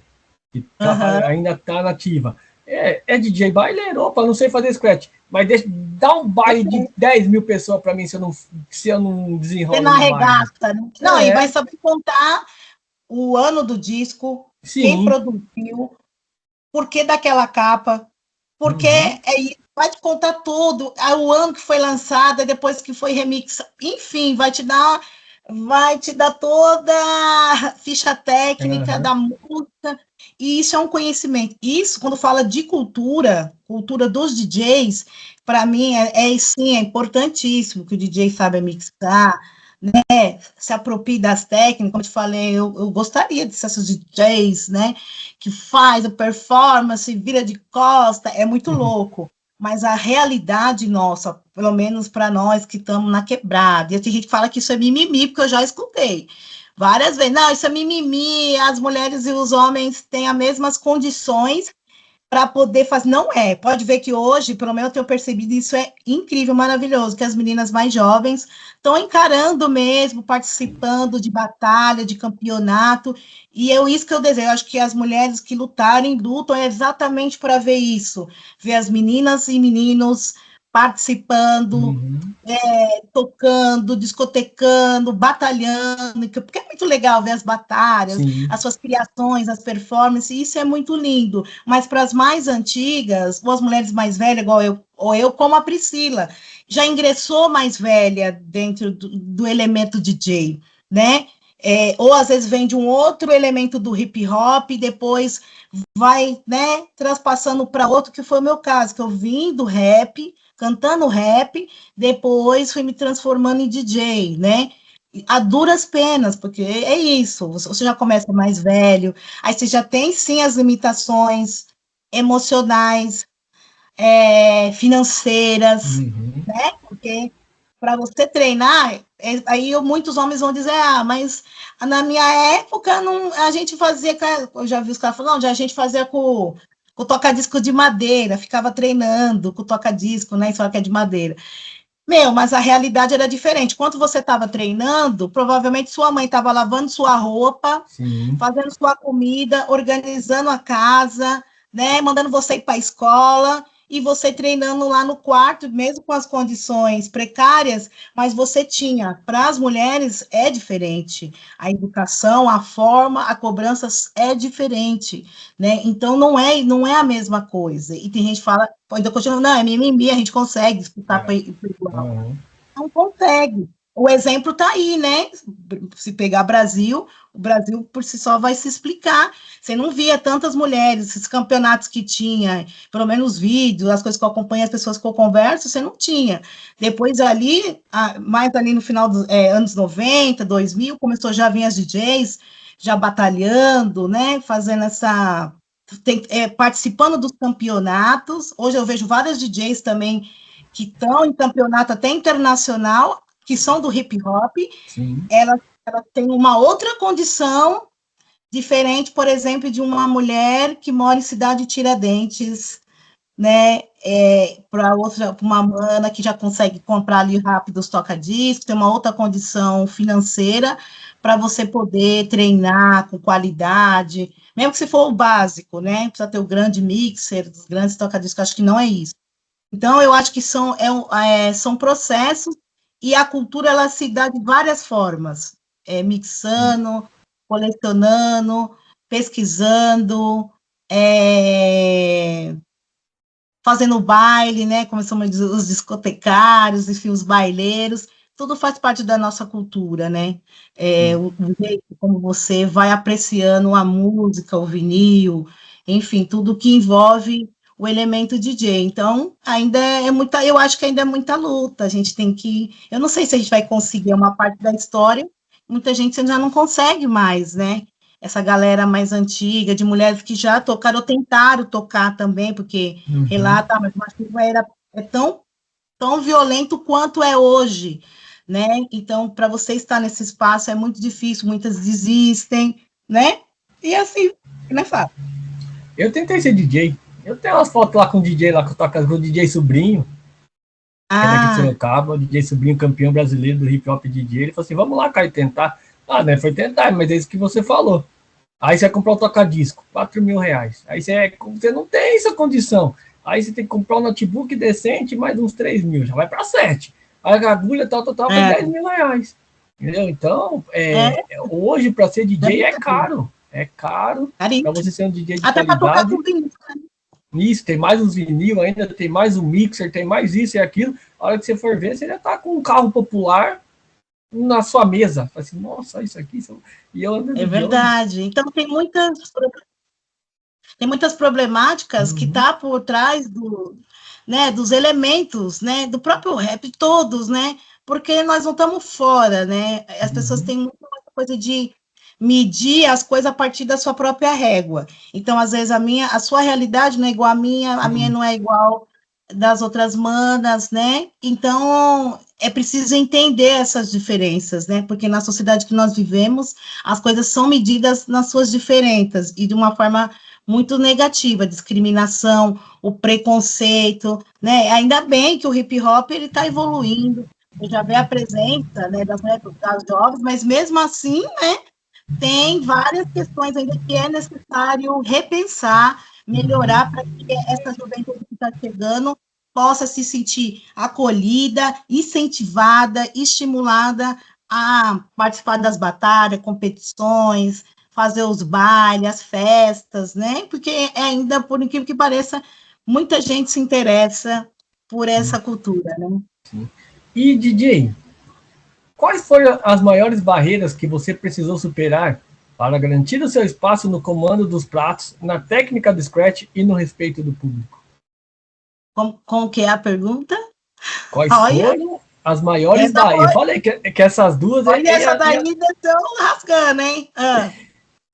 que ainda está nativa. É DJ baileiro. Opa, não sei fazer scratch, mas dá um baile de 10 mil pessoas para mim se eu não desenrolo. Você não arregaça. Não, e vai saber contar o ano do disco, quem produziu, por que daquela capa, porque vai te contar tudo, o ano que foi lançada, depois que foi remix, enfim, vai te dar toda a ficha técnica da música, e isso é um conhecimento. Isso, quando fala de cultura dos DJs, para mim sim, é importantíssimo que o DJ saiba mixar, né, se aproprie das técnicas, como eu te falei, eu gostaria de ser esses DJs, né, que faz a performance, vira de costa, é muito louco. Mas a realidade nossa, pelo menos para nós que estamos na quebrada, e tem gente que fala que isso é mimimi, porque eu já escutei várias vezes, não, isso é mimimi, as mulheres e os homens têm as mesmas condições para poder fazer, não é, pode ver que hoje, pelo menos eu tenho percebido, isso é incrível, maravilhoso, que as meninas mais jovens estão encarando mesmo, participando de batalha, de campeonato, e é isso que eu desejo, eu acho que as mulheres que lutam exatamente para ver isso, ver as meninas e meninos participando, tocando, discotecando, batalhando, porque é muito legal ver as batalhas, as suas criações, as performances, isso é muito lindo, mas para as mais antigas, ou as mulheres mais velhas, igual eu, ou eu, como a Priscila, já ingressou mais velha dentro do elemento DJ, né? Ou às vezes vem de um outro elemento do hip hop e depois vai, né, transpassando para outro, que foi o meu caso, que eu vim do rap, cantando rap, depois fui me transformando em DJ, né? A duras penas, porque é isso, você já começa mais velho, aí você já tem, sim, as limitações emocionais, financeiras, né? Porque para você treinar, aí muitos homens vão dizer, mas na minha época não, a gente fazia, eu já vi os caras falando, a gente fazia com toca-disco de madeira, ficava treinando com toca-disco, né, só que é de madeira. Mas a realidade era diferente. Quando você estava treinando, provavelmente sua mãe estava lavando sua roupa, fazendo sua comida, organizando a casa, né, mandando você ir para a escola, e você treinando lá no quarto, mesmo com as condições precárias, mas você tinha, para as mulheres é diferente, a educação, a forma, a cobrança é diferente, né, então não é a mesma coisa, e tem gente que fala, ainda continua, não, é mimimi, a gente consegue disputar por igual, não consegue. O exemplo está aí, né? Se pegar Brasil, o Brasil por si só vai se explicar. Você não via tantas mulheres, esses campeonatos que tinha, pelo menos vídeos, as coisas que eu acompanho, as pessoas que eu converso, você não tinha. Depois ali, mais ali no final dos anos 90, 2000, começou já a vir as DJs, já batalhando, né? Fazendo participando dos campeonatos. Hoje eu vejo várias DJs também que estão em campeonato até internacional, que são do hip hop, ela tem uma outra condição diferente, por exemplo, de uma mulher que mora em Cidade Tiradentes, né? Para outra, pra uma mana que já consegue comprar ali rápido os toca-discos, tem uma outra condição financeira para você poder treinar com qualidade, mesmo que se for o básico, né? Precisa ter o grande mixer, os grandes toca-discos, acho que não é isso. Então, eu acho que são processos, e a cultura ela se dá de várias formas, mixando, colecionando, pesquisando, fazendo baile, né? Como chamam os discotecários, enfim, os baileiros, tudo faz parte da nossa cultura, né? O jeito como você vai apreciando a música, o vinil, enfim, tudo que envolve o elemento DJ. Então, ainda eu acho que ainda é muita luta. A gente tem que, eu não sei se a gente vai conseguir uma parte da história, muita gente já não consegue mais, né? Essa galera mais antiga, de mulheres que já tocaram, ou tentaram tocar também, porque relata, mas o machismo é tão violento quanto é hoje, né? Então, para você estar nesse espaço é muito difícil, muitas desistem, né? E assim, não é fácil. Eu tentei ser DJ. Eu tenho umas fotos lá com o DJ, lá que eu toco com o DJ Sobrinho, que é daqui de Sorocaba, o DJ Sobrinho, campeão brasileiro do hip hop DJ. Ele falou assim: vamos lá, Caio, tentar. Ah, né? Foi tentar, mas é isso que você falou. Aí você vai comprar um toca-disco, R$ 4.000. Aí você não tem essa condição. Aí você tem que comprar um notebook decente, mais uns 3.000, já vai para 7. Aí a agulha tal, vai R$ 10.000. Entendeu? Então, hoje, para ser DJ é caro. É caro. Para você ser um DJ de até qualidade. Para tocar tudo isso, né? Isso, tem mais os vinil ainda, tem mais o mixer, tem mais isso e aquilo. A hora que você for ver, você já tá com um carro popular na sua mesa. Assim, nossa, isso aqui. E eu ando é verdade. Então, tem muitas problemáticas que tá por trás dos elementos, né, do próprio rap, todos, né, porque nós não estamos fora, né, as pessoas têm muita coisa de medir as coisas a partir da sua própria régua. Então, às vezes, a sua realidade não é igual à minha, a minha não é igual das outras manas, né? Então, é preciso entender essas diferenças, né? Porque na sociedade que nós vivemos, as coisas são medidas nas suas diferenças e de uma forma muito negativa, discriminação, o preconceito, né? Ainda bem que o hip hop ele está evoluindo, já vê a presença, né, das jovens, mas mesmo assim, né, tem várias questões ainda que é necessário repensar, melhorar para que essa juventude que está chegando possa se sentir acolhida, incentivada, estimulada a participar das batalhas, competições, fazer os bailes, as festas, né? Porque ainda, por incrível que pareça, muita gente se interessa por essa cultura, né? Sim. E, DJ, quais foram as maiores barreiras que você precisou superar para garantir o seu espaço no comando dos pratos, na técnica do scratch e no respeito do público? Como que é a pergunta? Quais foram as maiores barreiras? Eu falei que essas duas... Olha, essa daí desceu rasgando, hein?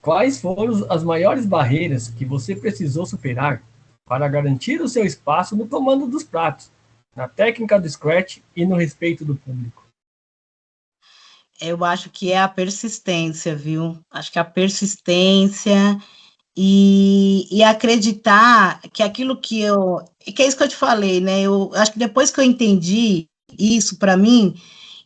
Quais foram as maiores barreiras que você precisou superar para garantir o seu espaço no comando dos pratos, na técnica do scratch e no respeito do público? Eu acho que é a persistência, viu? Acho que a persistência e acreditar que aquilo que que é isso que eu te falei, né? Eu acho que depois que eu entendi isso para mim,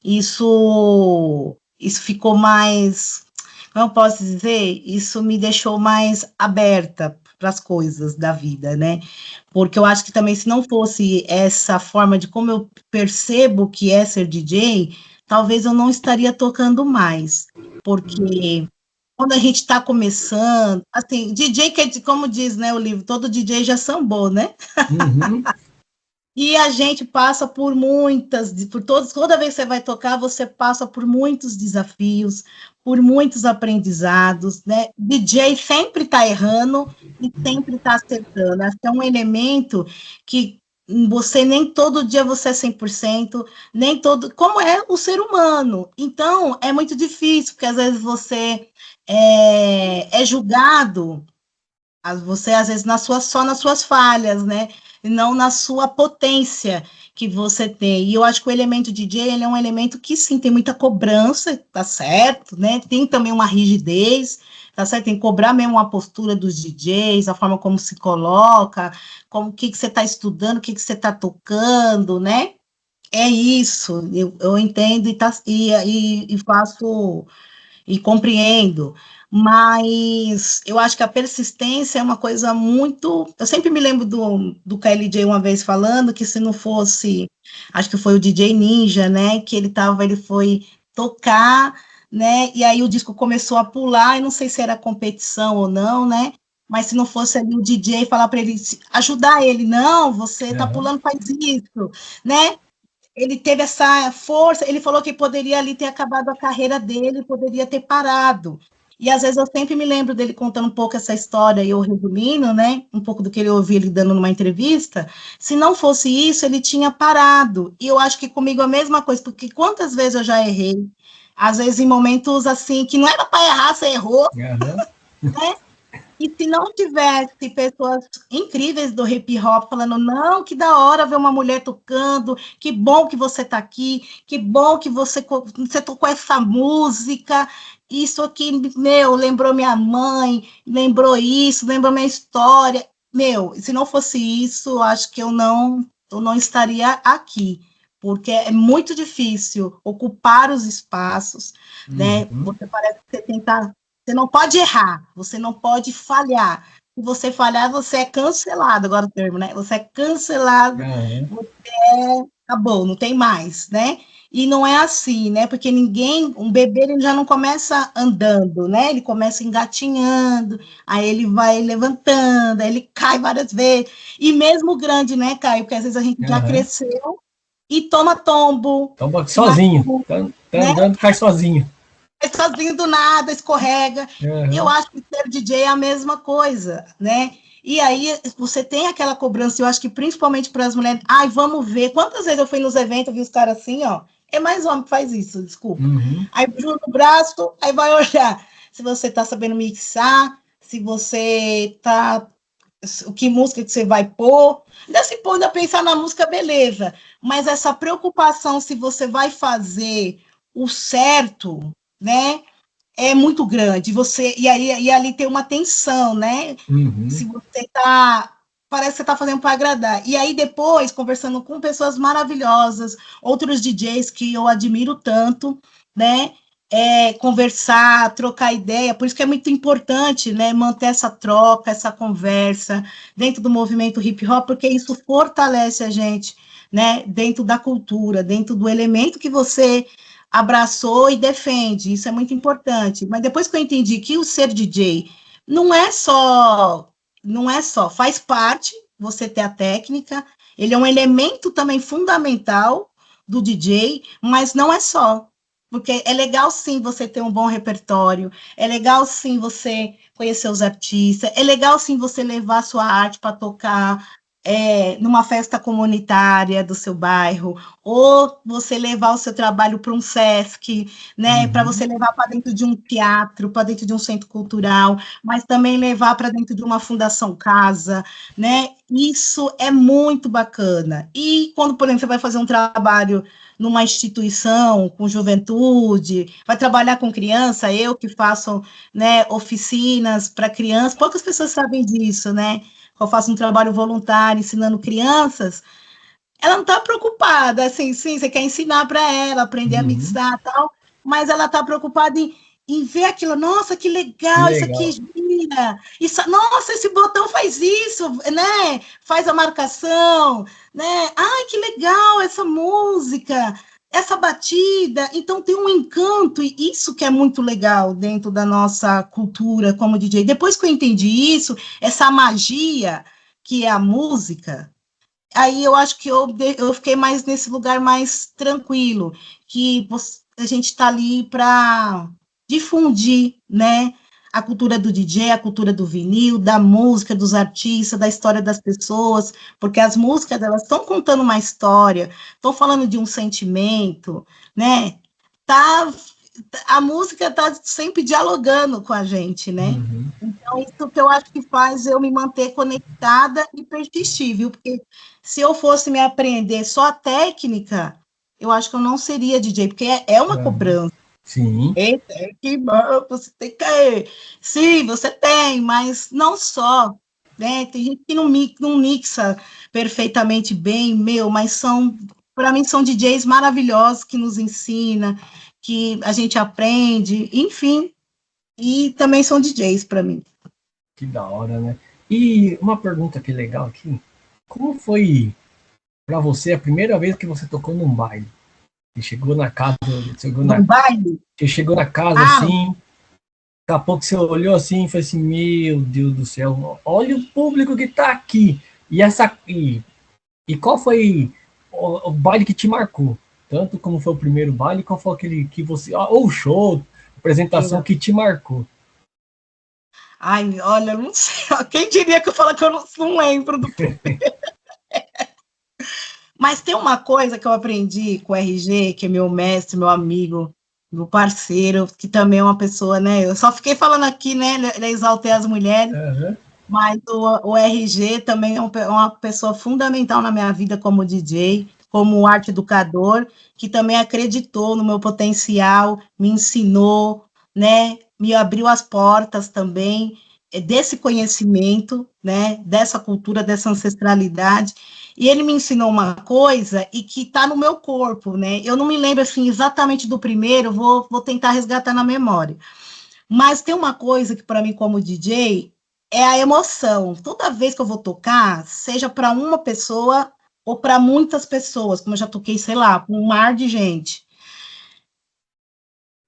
isso ficou mais, como eu posso dizer? Isso me deixou mais aberta para as coisas da vida, né? Porque eu acho que também se não fosse essa forma de como eu percebo que é ser DJ, talvez eu não estaria tocando mais, porque quando a gente está começando, assim, DJ, como diz, né, o livro, todo DJ já sambou, né? Uhum. E a gente passa por toda vez que você vai tocar, você passa por muitos desafios, por muitos aprendizados, né? DJ sempre está errando e sempre está acertando. Acho que é um elemento que você nem todo dia você é 100%, nem todo, como é o ser humano. Então, é muito difícil, porque às vezes você é julgado, você às vezes só nas suas falhas, né? e não na sua potência que você tem. E eu acho que o elemento DJ, ele é um elemento que, sim, tem muita cobrança, tá certo, né? Tem também uma rigidez, tá certo? Tem que cobrar mesmo a postura dos DJs, a forma como se coloca, como o que você está estudando, o que você está tocando, né? É isso, eu entendo e faço e compreendo, mas eu acho que a persistência é uma coisa muito. Eu sempre me lembro do KLJ uma vez falando que se não fosse, acho que foi o DJ Ninja, né? Que ele foi tocar, né? E aí o disco começou a pular, e não sei se era competição ou não, né? Mas se não fosse ali o DJ falar para ele, ajudar ele, não, você tá pulando, faz isso, né? Ele teve essa força, ele falou que poderia ali ter acabado a carreira dele, poderia ter parado. E às vezes eu sempre me lembro dele contando um pouco essa história, e eu resumindo, né, um pouco do que ele ouvi ele dando numa entrevista. Se não fosse isso, ele tinha parado. E eu acho que comigo é a mesma coisa, porque quantas vezes eu já errei, às vezes em momentos assim, que não era para errar, você errou, né? E se não tivesse pessoas incríveis do hip hop falando, não, que da hora ver uma mulher tocando, que bom que você está aqui, que bom que você tocou essa música, isso aqui, meu, lembrou minha mãe, lembrou isso, lembrou minha história. Meu, se não fosse isso, acho que eu não estaria aqui, porque é muito difícil ocupar os espaços, né? Você parece que você tenta. Você não pode errar, você não pode falhar. Se você falhar, você é cancelado, agora o termo, né? Você é cancelado, você acabou, não tem mais, né? E não é assim, né? Porque um bebê ele já não começa andando, né? Ele começa engatinhando, aí ele vai levantando, aí ele cai várias vezes. E mesmo grande, né, Caio? Porque às vezes a gente já cresceu e toma tombo. Tomba sozinho, tá andando, cai sozinho. Sozinho do nada, escorrega. Eu acho que ser DJ é a mesma coisa, né? E aí você tem aquela cobrança, eu acho que principalmente para as mulheres, vamos ver. Quantas vezes eu fui nos eventos, eu vi os caras assim, ó, é mais homem que faz isso, desculpa. Aí junta o braço, aí vai olhar se você tá sabendo mixar, se você tá, que música que você vai pôr. Desse ponto, ainda pensar na música, beleza. Mas essa preocupação se você vai fazer o certo, né? É muito grande. E ali tem uma tensão, né? Se você tá. Parece que você está fazendo para agradar. E aí, depois, conversando com pessoas maravilhosas, outros DJs que eu admiro tanto, né? Conversar, trocar ideia, por isso que é muito importante, né, manter essa troca, essa conversa dentro do movimento hip hop, porque isso fortalece a gente, né, dentro da cultura, dentro do elemento que você abraçou e defende, isso é muito importante. Mas depois que eu entendi que o ser DJ não é só, faz parte você ter a técnica, ele é um elemento também fundamental do DJ, mas não é só. Porque é legal, sim, você ter um bom repertório, é legal, sim, você conhecer os artistas, é legal, sim, você levar a sua arte para tocar numa festa comunitária do seu bairro, ou você levar o seu trabalho para um SESC, né, para você levar para dentro de um teatro, para dentro de um centro cultural, mas também levar para dentro de uma fundação casa, né, isso é muito bacana. E quando, por exemplo, você vai fazer um trabalho numa instituição com juventude, vai trabalhar com criança, eu que faço, né, oficinas para crianças, poucas pessoas sabem disso, né, eu faço um trabalho voluntário ensinando crianças, ela não está preocupada, assim, sim, você quer ensinar para ela, aprender a mixar e tal, mas ela está preocupada em ver aquilo, nossa, que legal, isso aqui gira, isso, nossa, esse botão faz isso, né, faz a marcação, né, ai, que legal essa música, essa batida, então tem um encanto, e isso que é muito legal dentro da nossa cultura como DJ. Depois que eu entendi isso, essa magia que é a música, aí eu acho que eu fiquei mais nesse lugar mais tranquilo, que a gente está ali para difundir, né, a cultura do DJ, a cultura do vinil, da música, dos artistas, da história das pessoas, porque as músicas, elas estão contando uma história, estão falando de um sentimento, né, tá, a música está sempre dialogando com a gente, né? Uhum. Então, isso que eu acho que faz eu me manter conectada e persistir, viu? Porque se eu fosse me aprender só a técnica, eu acho que eu não seria DJ, porque é uma cobrança. Sim. Eita, que bom, você tem que... Sim, você tem, mas não só, né? Tem gente que não mixa perfeitamente bem, mas para mim, são DJs maravilhosos que nos ensinam, que a gente aprende, enfim, e também são DJs para mim. Que da hora, né? E uma pergunta que legal aqui. Como foi para você a primeira vez que você tocou num baile? Você chegou na casa, No baile? você chegou na casa assim, daqui a pouco você olhou assim e falou assim, meu Deus do céu, olha o público que tá aqui. E qual foi o baile que te marcou? Tanto como foi o primeiro baile, qual foi aquele que você, ou show, apresentação que te marcou? Ai, olha, não sei. Quem diria que eu falo que eu não lembro do Mas tem uma coisa que eu aprendi com o RG, que é meu mestre, meu amigo, meu parceiro, que também é uma pessoa, né? Eu só fiquei falando aqui, né? Exaltei as mulheres, mas o RG também é uma pessoa fundamental na minha vida como DJ, como arte educador, que também acreditou no meu potencial, me ensinou, né? Me abriu as portas também desse conhecimento, né? Dessa cultura, dessa ancestralidade. E ele me ensinou uma coisa e que está no meu corpo, né? Eu não me lembro assim exatamente do primeiro, vou tentar resgatar na memória. Mas tem uma coisa que para mim como DJ é a emoção. Toda vez que eu vou tocar, seja para uma pessoa ou para muitas pessoas, como eu já toquei, sei lá, para um mar de gente,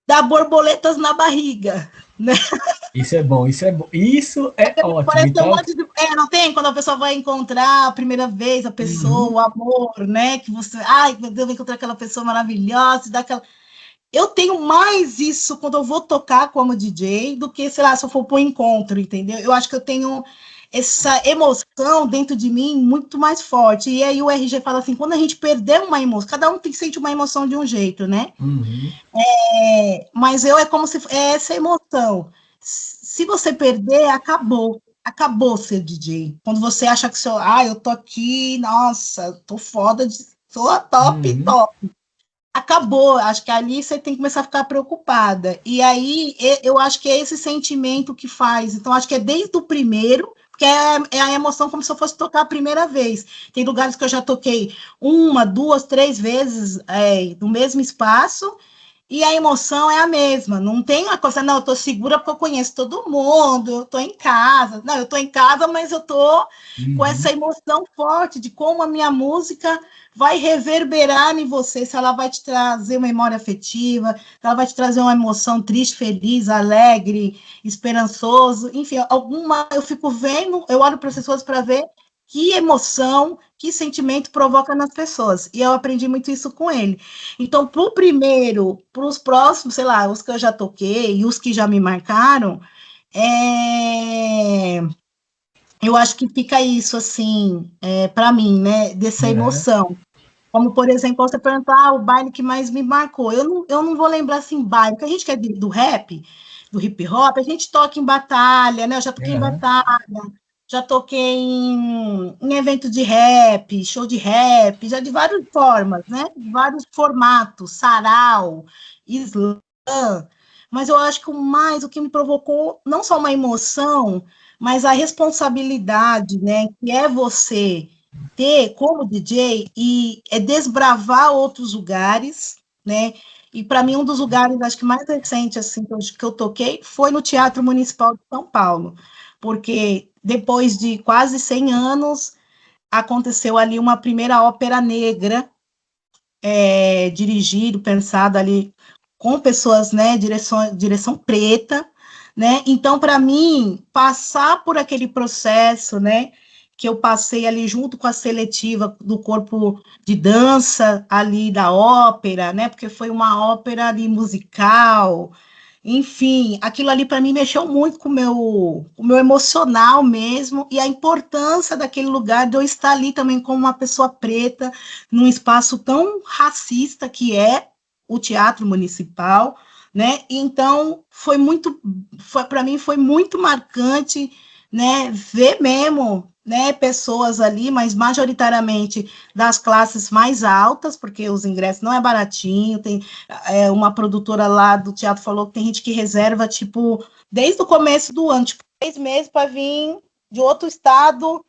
dá borboletas na barriga, né? Isso é bom, isso é bom. Isso é ótimo. Parece Então, um monte de... não tem? Quando a pessoa vai encontrar a primeira vez a pessoa, o amor, né? Que você, ai, meu Deus, vou encontrar aquela pessoa maravilhosa, dá aquela... Eu tenho mais isso quando eu vou tocar como DJ do que, sei lá, se eu for para o encontro, entendeu? Eu acho que eu tenho essa emoção dentro de mim muito mais forte. E aí o RG fala assim, quando a gente perder uma emoção, cada um sente uma emoção de um jeito, né? Mas é como se é essa emoção. Se você perder, acabou ser DJ. Quando você acha que eu tô aqui, nossa, tô foda, sou a top. Acabou, acho que ali você tem que começar a ficar preocupada. E aí eu acho que é esse sentimento que faz. Então, acho que é desde o primeiro, porque é a emoção como se eu fosse tocar a primeira vez. Tem lugares que eu já toquei 1, 2, 3 vezes no mesmo espaço, e a emoção é a mesma. Não tem uma coisa, não, eu tô segura porque eu conheço todo mundo, eu tô em casa. Não, eu tô em casa, mas eu tô com essa emoção forte de como a minha música vai reverberar em você, se ela vai te trazer uma memória afetiva, se ela vai te trazer uma emoção triste, feliz, alegre, esperançoso, enfim, eu fico vendo, eu olho para as pessoas para ver que emoção, que sentimento provoca nas pessoas. E eu aprendi muito isso com ele. Então, para o primeiro, para os próximos, sei lá, os que eu já toquei e os que já me marcaram, eu acho que fica isso, assim, para mim, né, dessa emoção. Como, por exemplo, você perguntar o baile que mais me marcou. Eu não vou lembrar, assim, baile, porque a gente que é do rap, do hip hop, a gente toca em batalha, né? Eu já toquei em batalha, já toquei em evento de rap, show de rap, já de várias formas, né? De vários formatos, sarau, slam. Mas eu acho que o que me provocou, não só uma emoção, mas a responsabilidade, né? Que é você ter como DJ e desbravar outros lugares, né? E para mim um dos lugares, acho que mais recente assim que eu toquei foi no Teatro Municipal de São Paulo, porque depois de quase 100 anos aconteceu ali uma primeira ópera negra, dirigido, pensado ali com pessoas, né, direção preta, né? Então, para mim, passar por aquele processo, né, que eu passei ali junto com a seletiva do corpo de dança ali da ópera, né? Porque foi uma ópera ali musical, enfim, aquilo ali para mim mexeu muito com o meu emocional mesmo, e a importância daquele lugar de eu estar ali também como uma pessoa preta, num espaço tão racista que é o Teatro Municipal, né? Então, para mim foi muito marcante, né, ver mesmo, né, pessoas ali, mas majoritariamente das classes mais altas, porque os ingressos não é baratinho, tem uma produtora lá do teatro falou que tem gente que reserva, tipo, desde o começo do ano, tipo, 6 meses para vir de outro estado,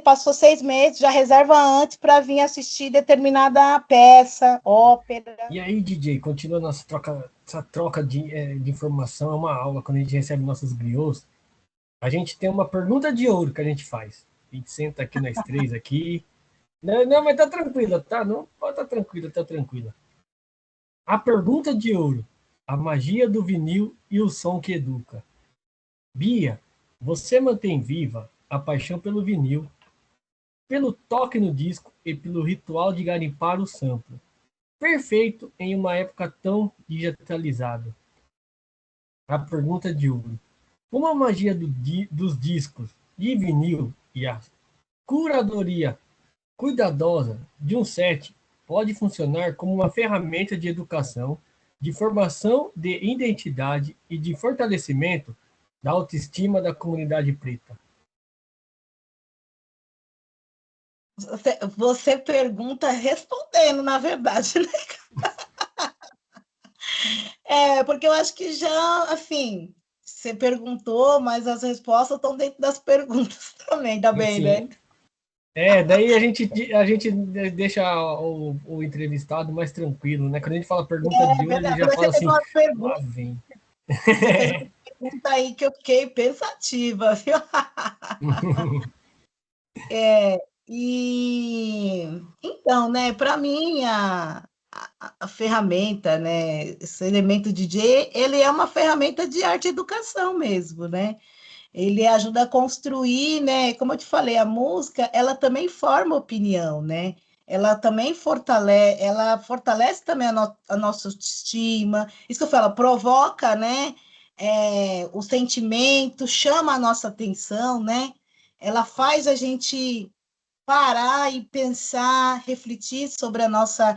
passou 6 meses, já reserva antes para vir assistir determinada peça, ópera. E aí, DJ, continua nossa troca, essa troca de informação, é uma aula, quando a gente recebe nossos griots, a gente tem uma pergunta de ouro que a gente faz. A gente senta aqui nós três aqui. Não, não, mas tá tranquila, tá? Não, pode tá tranquila, tá tranquila. A pergunta de ouro. A magia do vinil e o som que educa. Bia, você mantém viva a paixão pelo vinil, pelo toque no disco e pelo ritual de garimpar o sample. Perfeito em uma época tão digitalizada. A pergunta de ouro. Como a magia dos discos de vinil e a curadoria cuidadosa de um set pode funcionar como uma ferramenta de educação, de formação de identidade e de fortalecimento da autoestima da comunidade preta? Você pergunta respondendo, na verdade, né? Porque eu acho que já, assim, você perguntou, mas as respostas estão dentro das perguntas também, ainda bem, né? Assim, daí a gente deixa o entrevistado mais tranquilo, né? Quando a gente fala pergunta de É ouro, ele verdade, já mas você fala fez assim, uma lá pergunta, vem. você fez uma pergunta aí que eu fiquei pensativa, viu? E então, né, para mim a ferramenta, né, esse elemento DJ, ele é uma ferramenta de arte e educação mesmo, né? Ele ajuda a construir, né? Como eu te falei, a música, ela também forma opinião, né? Ela fortalece também a nossa autoestima. Isso que eu falo, provoca, né? O sentimento, chama a nossa atenção, né? Ela faz a gente parar e pensar, refletir sobre a nossa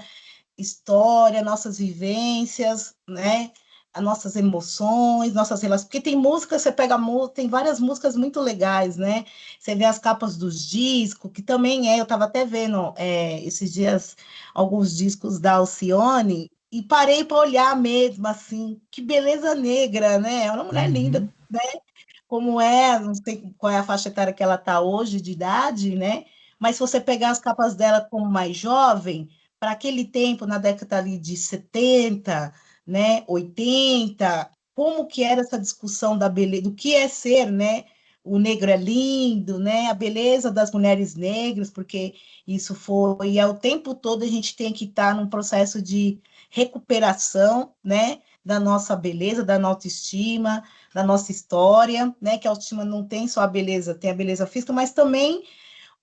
história, nossas vivências, né? As nossas emoções, nossas relações. Porque tem música, você pega, tem várias músicas muito legais, né? Você vê as capas dos discos, que também eu estava até vendo esses dias alguns discos da Alcione, e parei para olhar mesmo, assim, que beleza negra, né? É uma mulher linda, Uhum, né? Como não sei qual é a faixa etária que ela está hoje de idade, né? Mas se você pegar as capas dela como mais jovem, para aquele tempo, na década ali de 70, né, 80, como que era essa discussão da beleza, do que é ser, né? O negro é lindo, né? A beleza das mulheres negras, porque isso foi, e ao tempo todo a gente tem que estar num processo de recuperação, né? Da nossa beleza, da nossa autoestima, da nossa história, né? Que a autoestima não tem só a beleza, tem a beleza física, mas também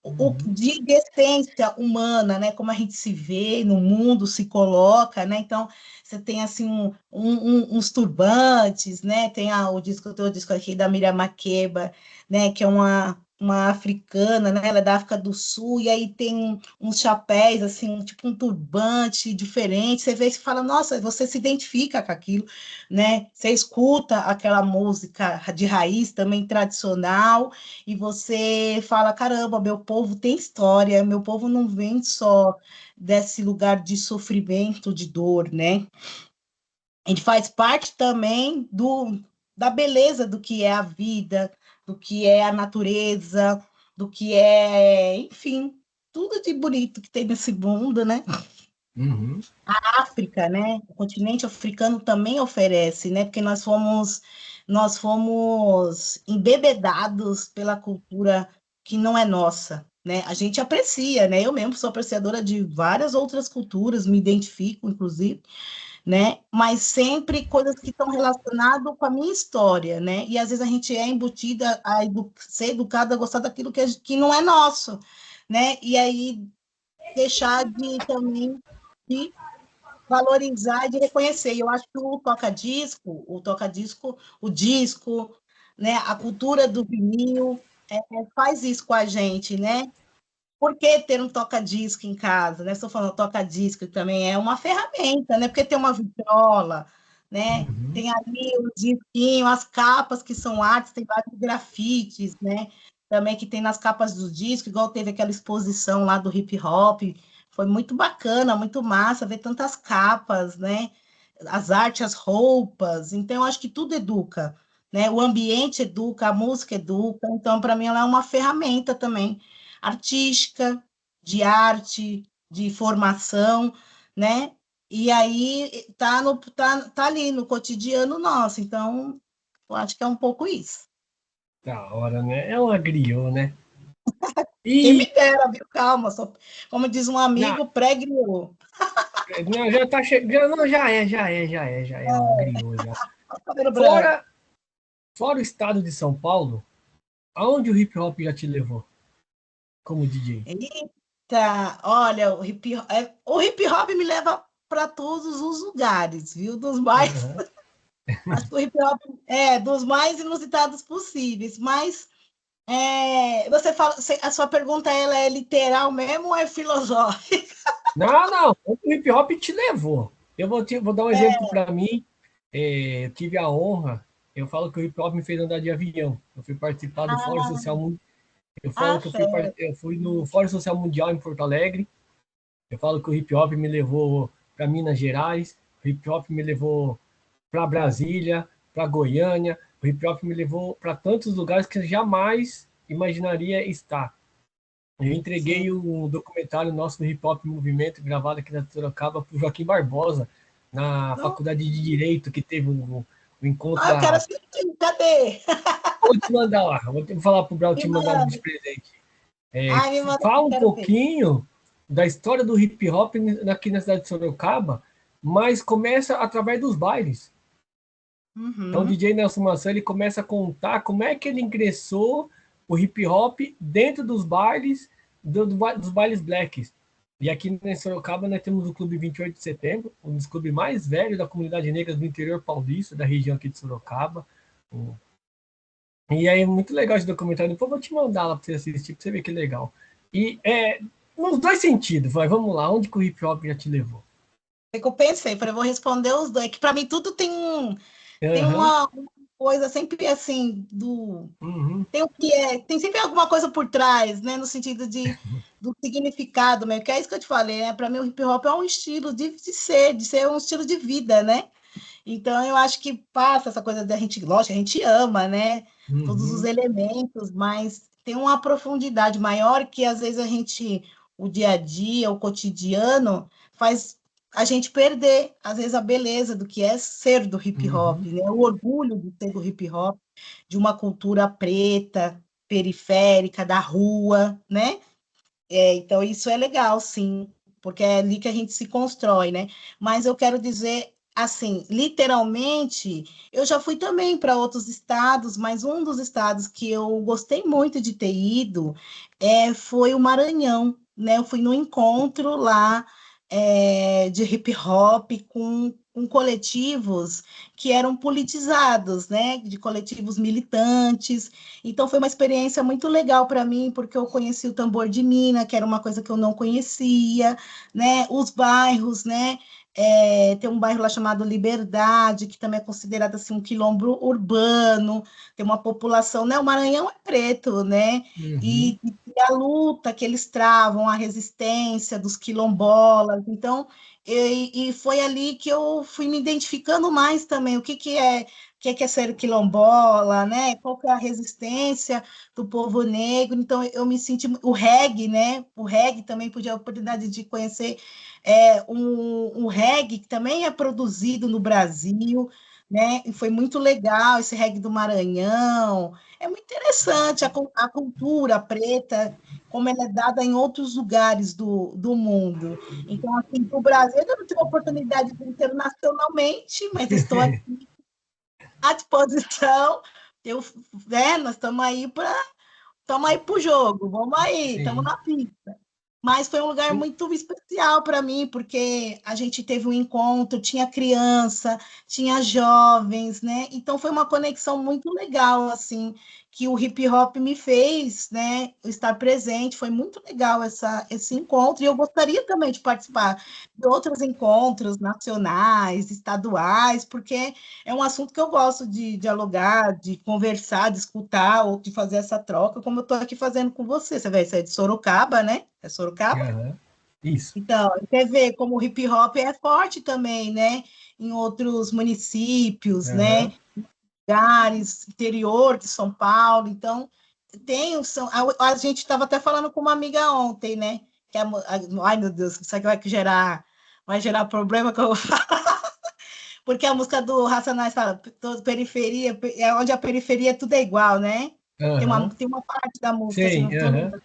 uhum. de essência humana, né? Como a gente se vê no mundo, se coloca, né? Então, você tem assim uns turbantes, né? Tem o disco aqui da Miriam Makeba, né? Que é uma africana, né? Ela é da África do Sul, e aí tem uns chapéus, assim, tipo um turbante diferente. Você vê e fala, nossa, você se identifica com aquilo, né? Você escuta aquela música de raiz também tradicional, e você fala, caramba, meu povo tem história, meu povo não vem só desse lugar de sofrimento, de dor, né? Ele faz parte também da beleza do que é a vida, do que é a natureza, do que é, enfim, tudo de bonito que tem nesse mundo, né? Uhum. A África, né? O continente africano também oferece, né? Porque nós fomos embebedados pela cultura que não é nossa, né? A gente aprecia, né? Eu mesmo sou apreciadora de várias outras culturas, me identifico, inclusive, né? Mas sempre coisas que estão relacionadas com a minha história, né? E às vezes a gente é embutida ser educada a gostar daquilo que não é nosso, né? E aí deixar de também de valorizar e de reconhecer. E eu acho que o disco, né, a cultura do vinil faz isso com a gente, né? Por que ter um toca-disco em casa, né? Estou falando toca-disco também é uma ferramenta, né? Porque tem uma vitrola, né? Uhum. Tem ali o disquinho, as capas que são artes, tem vários grafites, né? Também que tem nas capas do disco, igual teve aquela exposição lá do hip hop, foi muito bacana, muito massa ver tantas capas, né? As artes, as roupas, então eu acho que tudo educa, né? O ambiente educa, a música educa, então para mim ela é uma ferramenta também artística, de arte, de formação, né? E aí tá ali no cotidiano nosso, então eu acho que é um pouco isso. Da hora, né? É uma griot, né? Quem me E dera, viu? Calma, só, como diz um na, amigo, pré-griou. não, já tá chegando, não, já é uma griot já. Cabelo branco. Fora, fora o estado de São Paulo, aonde o hip hop já te levou como DJ? Eita, olha, o hip hop me leva para todos os lugares, viu? Dos mais, Aham. acho que o hip hop é dos mais inusitados possíveis, mas você fala, a sua pergunta ela é literal mesmo ou é filosófica? Não, não, onde o hip hop te levou. Vou dar um exemplo para mim. Eu tive a honra, eu falo que o hip hop me fez andar de avião. Eu fui participar do Fórum Social Mundial. Eu falo que Fé. eu fui no Fórum Social Mundial em Porto Alegre. Eu falo que o hip hop me levou para Minas Gerais, o hip hop me levou para Brasília, para Goiânia, o hip hop me levou para tantos lugares que eu jamais imaginaria estar. Eu Sim. entreguei um documentário nosso do Hip Hop Movimento, gravado aqui na Sorocaba, para o Joaquim Barbosa, na Não, Faculdade de Direito, que teve o encontro eu quero da. assistir, cadê? Vou te mandar lá, vou falar para o Brau Me te mandar de manda. presente. Ai, me manda que eu Fala um quero ver. pouquinho da história do hip hop aqui na cidade de Sorocaba, mas começa através dos bailes. Então, o Uhum. DJ Nelson Maçã ele começa a contar como é que ele ingressou o hip hop dentro dos bailes, dos bailes blacks. E aqui em Sorocaba nós temos o Clube 28 de Setembro, um dos clubes mais velhos da comunidade negra do interior paulista, da região aqui de Sorocaba. E aí é muito legal esse documentário. Depois eu vou te mandar lá para você assistir, para você ver que legal. E nos dois sentidos, vamos lá, onde que o hip hop já te levou? É que eu pensei, falei, vou responder os dois, que para mim tudo tem Aham, uma coisa sempre assim do uhum, tem o que tem sempre alguma coisa por trás, né, no sentido do significado, mesmo, que é isso que eu te falei, né? Para mim o hip hop é um estilo de ser um estilo de vida, né? Então eu acho que passa essa coisa da gente, lógico, a gente ama, né? Todos os uhum, elementos, mas tem uma profundidade maior que às vezes o dia a dia, o cotidiano, faz a gente perder, às vezes, a beleza do que é ser do hip hop, uhum. né? O orgulho de ser do hip hop, de uma cultura preta, periférica, da rua, né? Então, isso é legal, sim, porque é ali que a gente se constrói, né? Mas eu quero dizer, assim, literalmente, eu já fui também para outros estados, mas um dos estados que eu gostei muito de ter ido foi o Maranhão, né? Eu fui no encontro lá de hip hop com coletivos que eram politizados, né? De coletivos militantes, então foi uma experiência muito legal para mim, porque eu conheci o tambor de Mina, que era uma coisa que eu não conhecia, né? Os bairros, né? Tem um bairro lá chamado Liberdade, que também é considerado assim um quilombo urbano, tem uma população, né? O Maranhão é preto, né? Uhum, E a luta que eles travam, a resistência dos quilombolas. Então, e foi ali que eu fui me identificando mais também, o que é ser quilombola, né? Qual que é a resistência do povo negro? Então o reggae, né? O reggae também pude a oportunidade de conhecer um reggae que também é produzido no Brasil, né? E foi muito legal esse reggae do Maranhão. É muito interessante a cultura preta, como ela é dada em outros lugares do mundo. Então, assim, do Brasil, eu não tive a oportunidade de ir internacionalmente, mas estou aqui à disposição. Eu, nós estamos aí para o jogo. Vamos aí, estamos sim. na pista. Mas foi um lugar muito especial para mim, porque a gente teve um encontro, tinha criança, tinha jovens, né? Então foi uma conexão muito legal, assim, que o hip hop me fez, né? Estar presente, foi muito legal esse encontro, e eu gostaria também de participar de outros encontros nacionais, estaduais, porque é um assunto que eu gosto de dialogar, de conversar, de escutar, ou de fazer essa troca, como eu estou aqui fazendo com você. Você vai sair de Sorocaba, né? É Sorocaba? Aham. Isso. Então, quer ver como o hip hop é forte também, né? Em outros municípios, né? Aham. Lugares, interior de São Paulo. Então, a gente estava até falando com uma amiga ontem, né? Ai, meu Deus, isso aqui vai gerar problema que eu vou falar. Porque a música do Racionais fala, periferia, é onde a periferia tudo é igual, né? Aham. Tem uma parte da música, assim, Sei. não tô Aham. lembrando.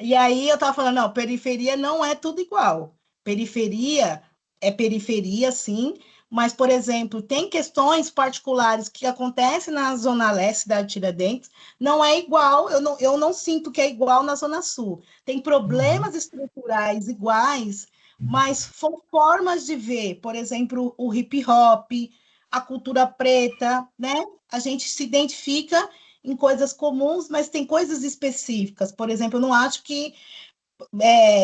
E aí eu estava falando, não, periferia não é tudo igual. Periferia é periferia, sim, mas, por exemplo, tem questões particulares que acontecem na Zona Leste da Tiradentes, não é igual, eu não sinto que é igual na Zona Sul. Tem Uhum. problemas estruturais iguais, mas são formas de ver, por exemplo, o hip hop, a cultura preta, né? A gente se identifica em coisas comuns, mas tem coisas específicas. Por exemplo, eu não acho que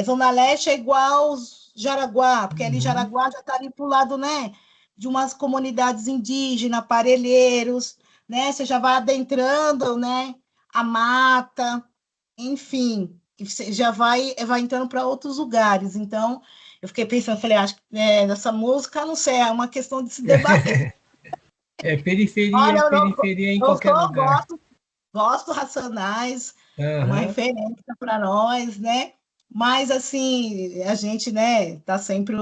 Zona Leste é igual Jaraguá, porque ali Uhum. Jaraguá já está ali para o lado, né, de umas comunidades indígenas, parelheiros, né? Você já vai adentrando, né, a mata, enfim, e você já vai entrando para outros lugares. Então, eu fiquei pensando, falei, acho que nessa música, não sei, é uma questão de se debater. Periferia, Olha, periferia em qualquer lugar. gosto Racionais, é uma Aham. referência para nós, né? Mas assim, a gente, né, tá sempre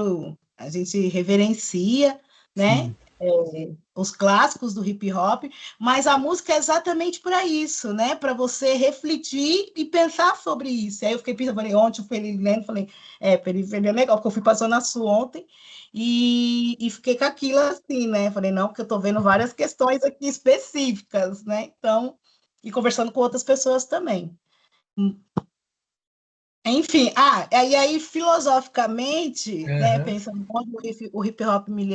a gente reverencia, né? Sim. Os clássicos do hip hop, mas a música é exatamente para isso, né? Para você refletir e pensar sobre isso. Aí eu fiquei pensando, falei, ontem eu fui lendo, falei, periferia é legal, porque eu fui passando a sua ontem e fiquei com aquilo assim, né? Falei, não, porque eu estou vendo várias questões aqui específicas, né? Então, e conversando com outras pessoas também. Enfim, e aí filosoficamente, né, Aham. pensando onde o hip hop me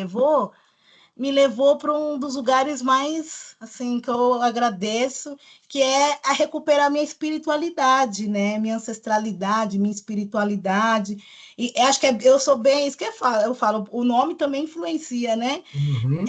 levou para um dos lugares mais, assim, que eu agradeço, que é a recuperar minha espiritualidade, né? Minha ancestralidade, minha espiritualidade. E acho que eu sou bem, isso que eu falo, o nome também influencia, né? Uhum.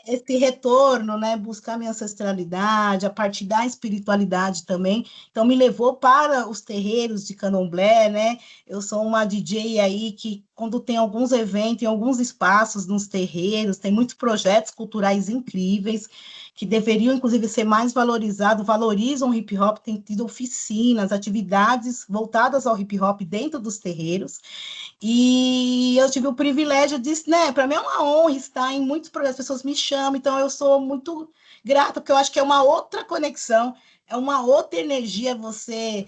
Esse retorno, né, buscar minha ancestralidade, a partir da espiritualidade também. Então, me levou para os terreiros de candomblé, né? Eu sou uma DJ aí que, quando tem alguns eventos, em alguns espaços nos terreiros, tem muitos projetos culturais incríveis que deveriam, inclusive, ser mais valorizados, valorizam o hip hop, tem tido oficinas, atividades voltadas ao hip hop dentro dos terreiros. E eu tive o privilégio de, né, para mim é uma honra estar em muitos projetos, as pessoas me chamam, então eu sou muito grata, porque eu acho que é uma outra conexão, é uma outra energia você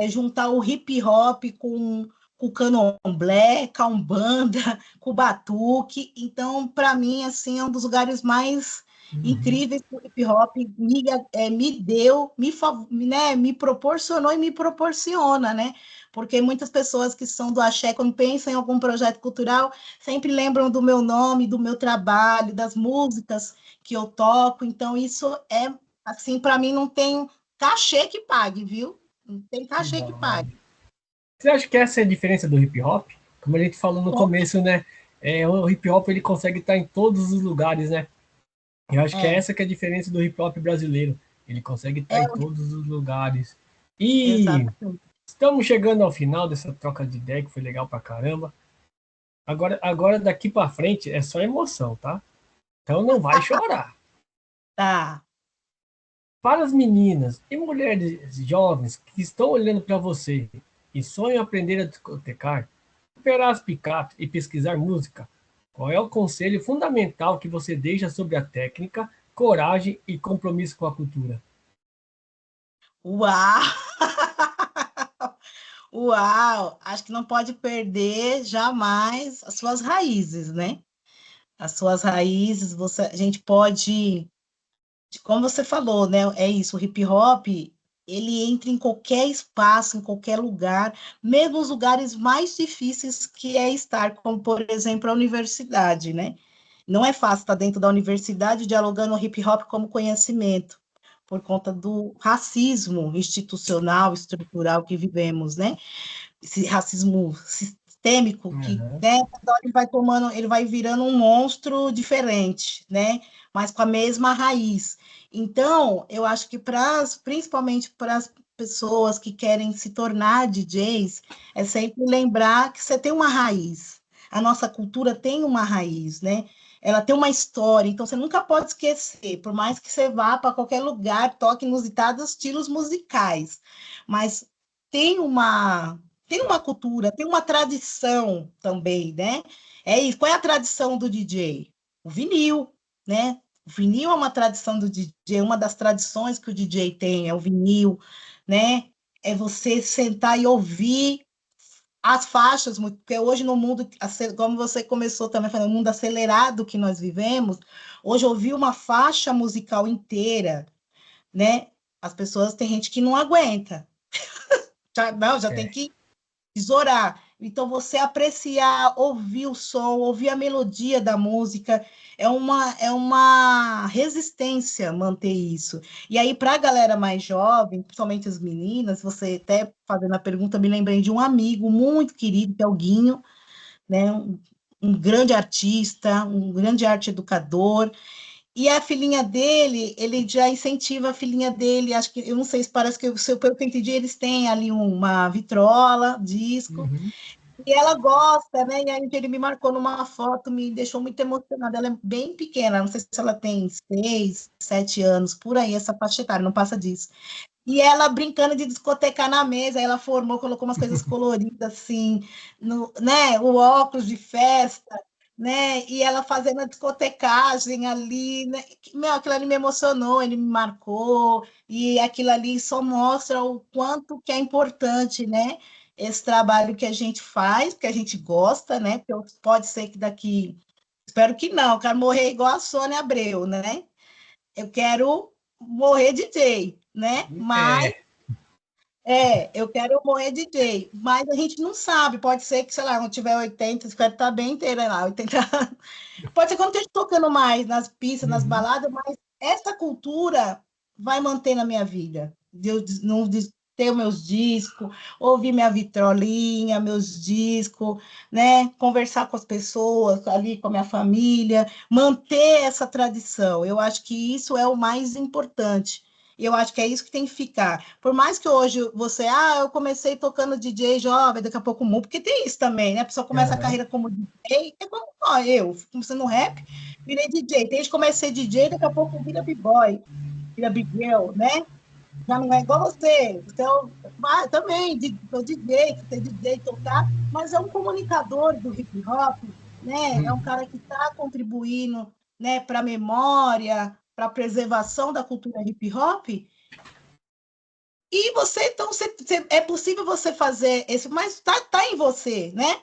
juntar o hip hop com o candomblé, com a umbanda, com o batuque. Então, para mim, assim, é um dos lugares mais Uhum. incríveis que o hip hop me deu, né, me proporcionou e me proporciona, né? Porque muitas pessoas que são do axé, quando pensam em algum projeto cultural, sempre lembram do meu nome, do meu trabalho, das músicas que eu toco. Então, isso é, assim, para mim não tem cachê que pague, viu? Não tem Que cachê da que hora. pague. Você acha que essa é a diferença do hip hop? Como a gente falou no Com- começo, né? O hip hop ele consegue estar em todos os lugares, né? Eu acho que é É, essa que é a diferença do hip hop brasileiro. Ele consegue estar é, em todos os lugares. E exatamente. estamos chegando ao final dessa troca de ideia que foi legal pra caramba. Agora daqui pra frente é só emoção, tá? Então não vai chorar. Tá. Para as meninas e mulheres jovens que estão olhando para você e sonham aprender a discotecar, operar as picapes e pesquisar música, qual é o conselho fundamental que você deixa sobre a técnica, coragem e compromisso com a cultura? Uau! Uau! Acho que não pode perder jamais as suas raízes, né? As suas raízes, a gente pode, como você falou, né? É isso, o hip hop ele entra em qualquer espaço, em qualquer lugar, mesmo os lugares mais difíceis que é estar, como, por exemplo, a universidade, né? Não é fácil estar dentro da universidade dialogando o hip hop como conhecimento, por conta do racismo institucional, estrutural que vivemos, né? Esse racismo sistêmico que, Aham. né, ele vai tomando, ele vai virando um monstro diferente, né? Mas com a mesma raiz. Então, eu acho que principalmente para as pessoas que querem se tornar DJs, é sempre lembrar que você tem uma raiz. A nossa cultura tem uma raiz, né? Ela tem uma história, então você nunca pode esquecer, por mais que você vá para qualquer lugar, toque inusitados estilos musicais, mas tem uma tem uma cultura, tem uma tradição também, né? É isso. Qual é a tradição do DJ? O vinil, né? O vinil é uma tradição do DJ, uma das tradições que o DJ tem é o vinil, né? É você sentar e ouvir as faixas, porque hoje no mundo, como você começou também falando, no mundo acelerado que nós vivemos, hoje ouvir uma faixa musical inteira, né? As pessoas, tem gente que não aguenta. Já tem É. que tesourar. Então, você apreciar, ouvir o som, ouvir a melodia da música, é uma resistência manter isso. E aí, para a galera mais jovem, principalmente as meninas, você até fazendo a pergunta, me lembrei de um amigo muito querido, que é o Guinho, né? Um grande artista, um grande arte educador, e a filhinha dele, ele já incentiva a filhinha dele, acho que, eu não sei se parece que, pelo que eu entendi, eles têm ali uma vitrola, disco, Uhum. e ela gosta, né? E aí ele me marcou numa foto, me deixou muito emocionada. Ela é bem pequena, não sei se ela tem 6, 7 anos, por aí, essa faixa etária, não passa disso. E ela brincando de discotecar na mesa, ela formou, colocou umas coisas coloridas, assim, né? O óculos de festa, né? E ela fazendo a discotecagem ali, né? Meu, aquilo ali me emocionou, ele me marcou, e aquilo ali só mostra o quanto que é importante, né? Esse trabalho que a gente faz, que a gente gosta, né? Porque pode ser que daqui, espero que não, eu quero morrer igual a Sônia Abreu, né? Eu quero morrer DJ, né? Mas É. eu quero morrer DJ, mas a gente não sabe, pode ser que, sei lá, quando tiver 80, espero estar bem inteira lá, 80 anos. Pode ser quando esteja tocando mais nas pistas, nas Uhum. baladas, mas essa cultura vai manter na minha vida. De eu não ter os meus discos, ouvir minha vitrolinha, meus discos, né? Conversar com as pessoas ali, com a minha família, manter essa tradição. Eu acho que isso é o mais importante. E eu acho que é isso que tem que ficar. Por mais que hoje eu comecei tocando DJ jovem, daqui a pouco mudo, porque tem isso também, né? A pessoa começa a Aham. carreira como DJ, é como eu, começando no rap, virei DJ. Desde que comecei DJ, daqui a pouco vira b-boy, vira big girl, né? Já não é igual você. Então, também, sou DJ, ser DJ, tocar, mas é um comunicador do hip hop, né? É um Uhum. cara que está contribuindo, né, para a memória, para a preservação da cultura hip hop. E então, é possível você fazer esse, mas está em você, né?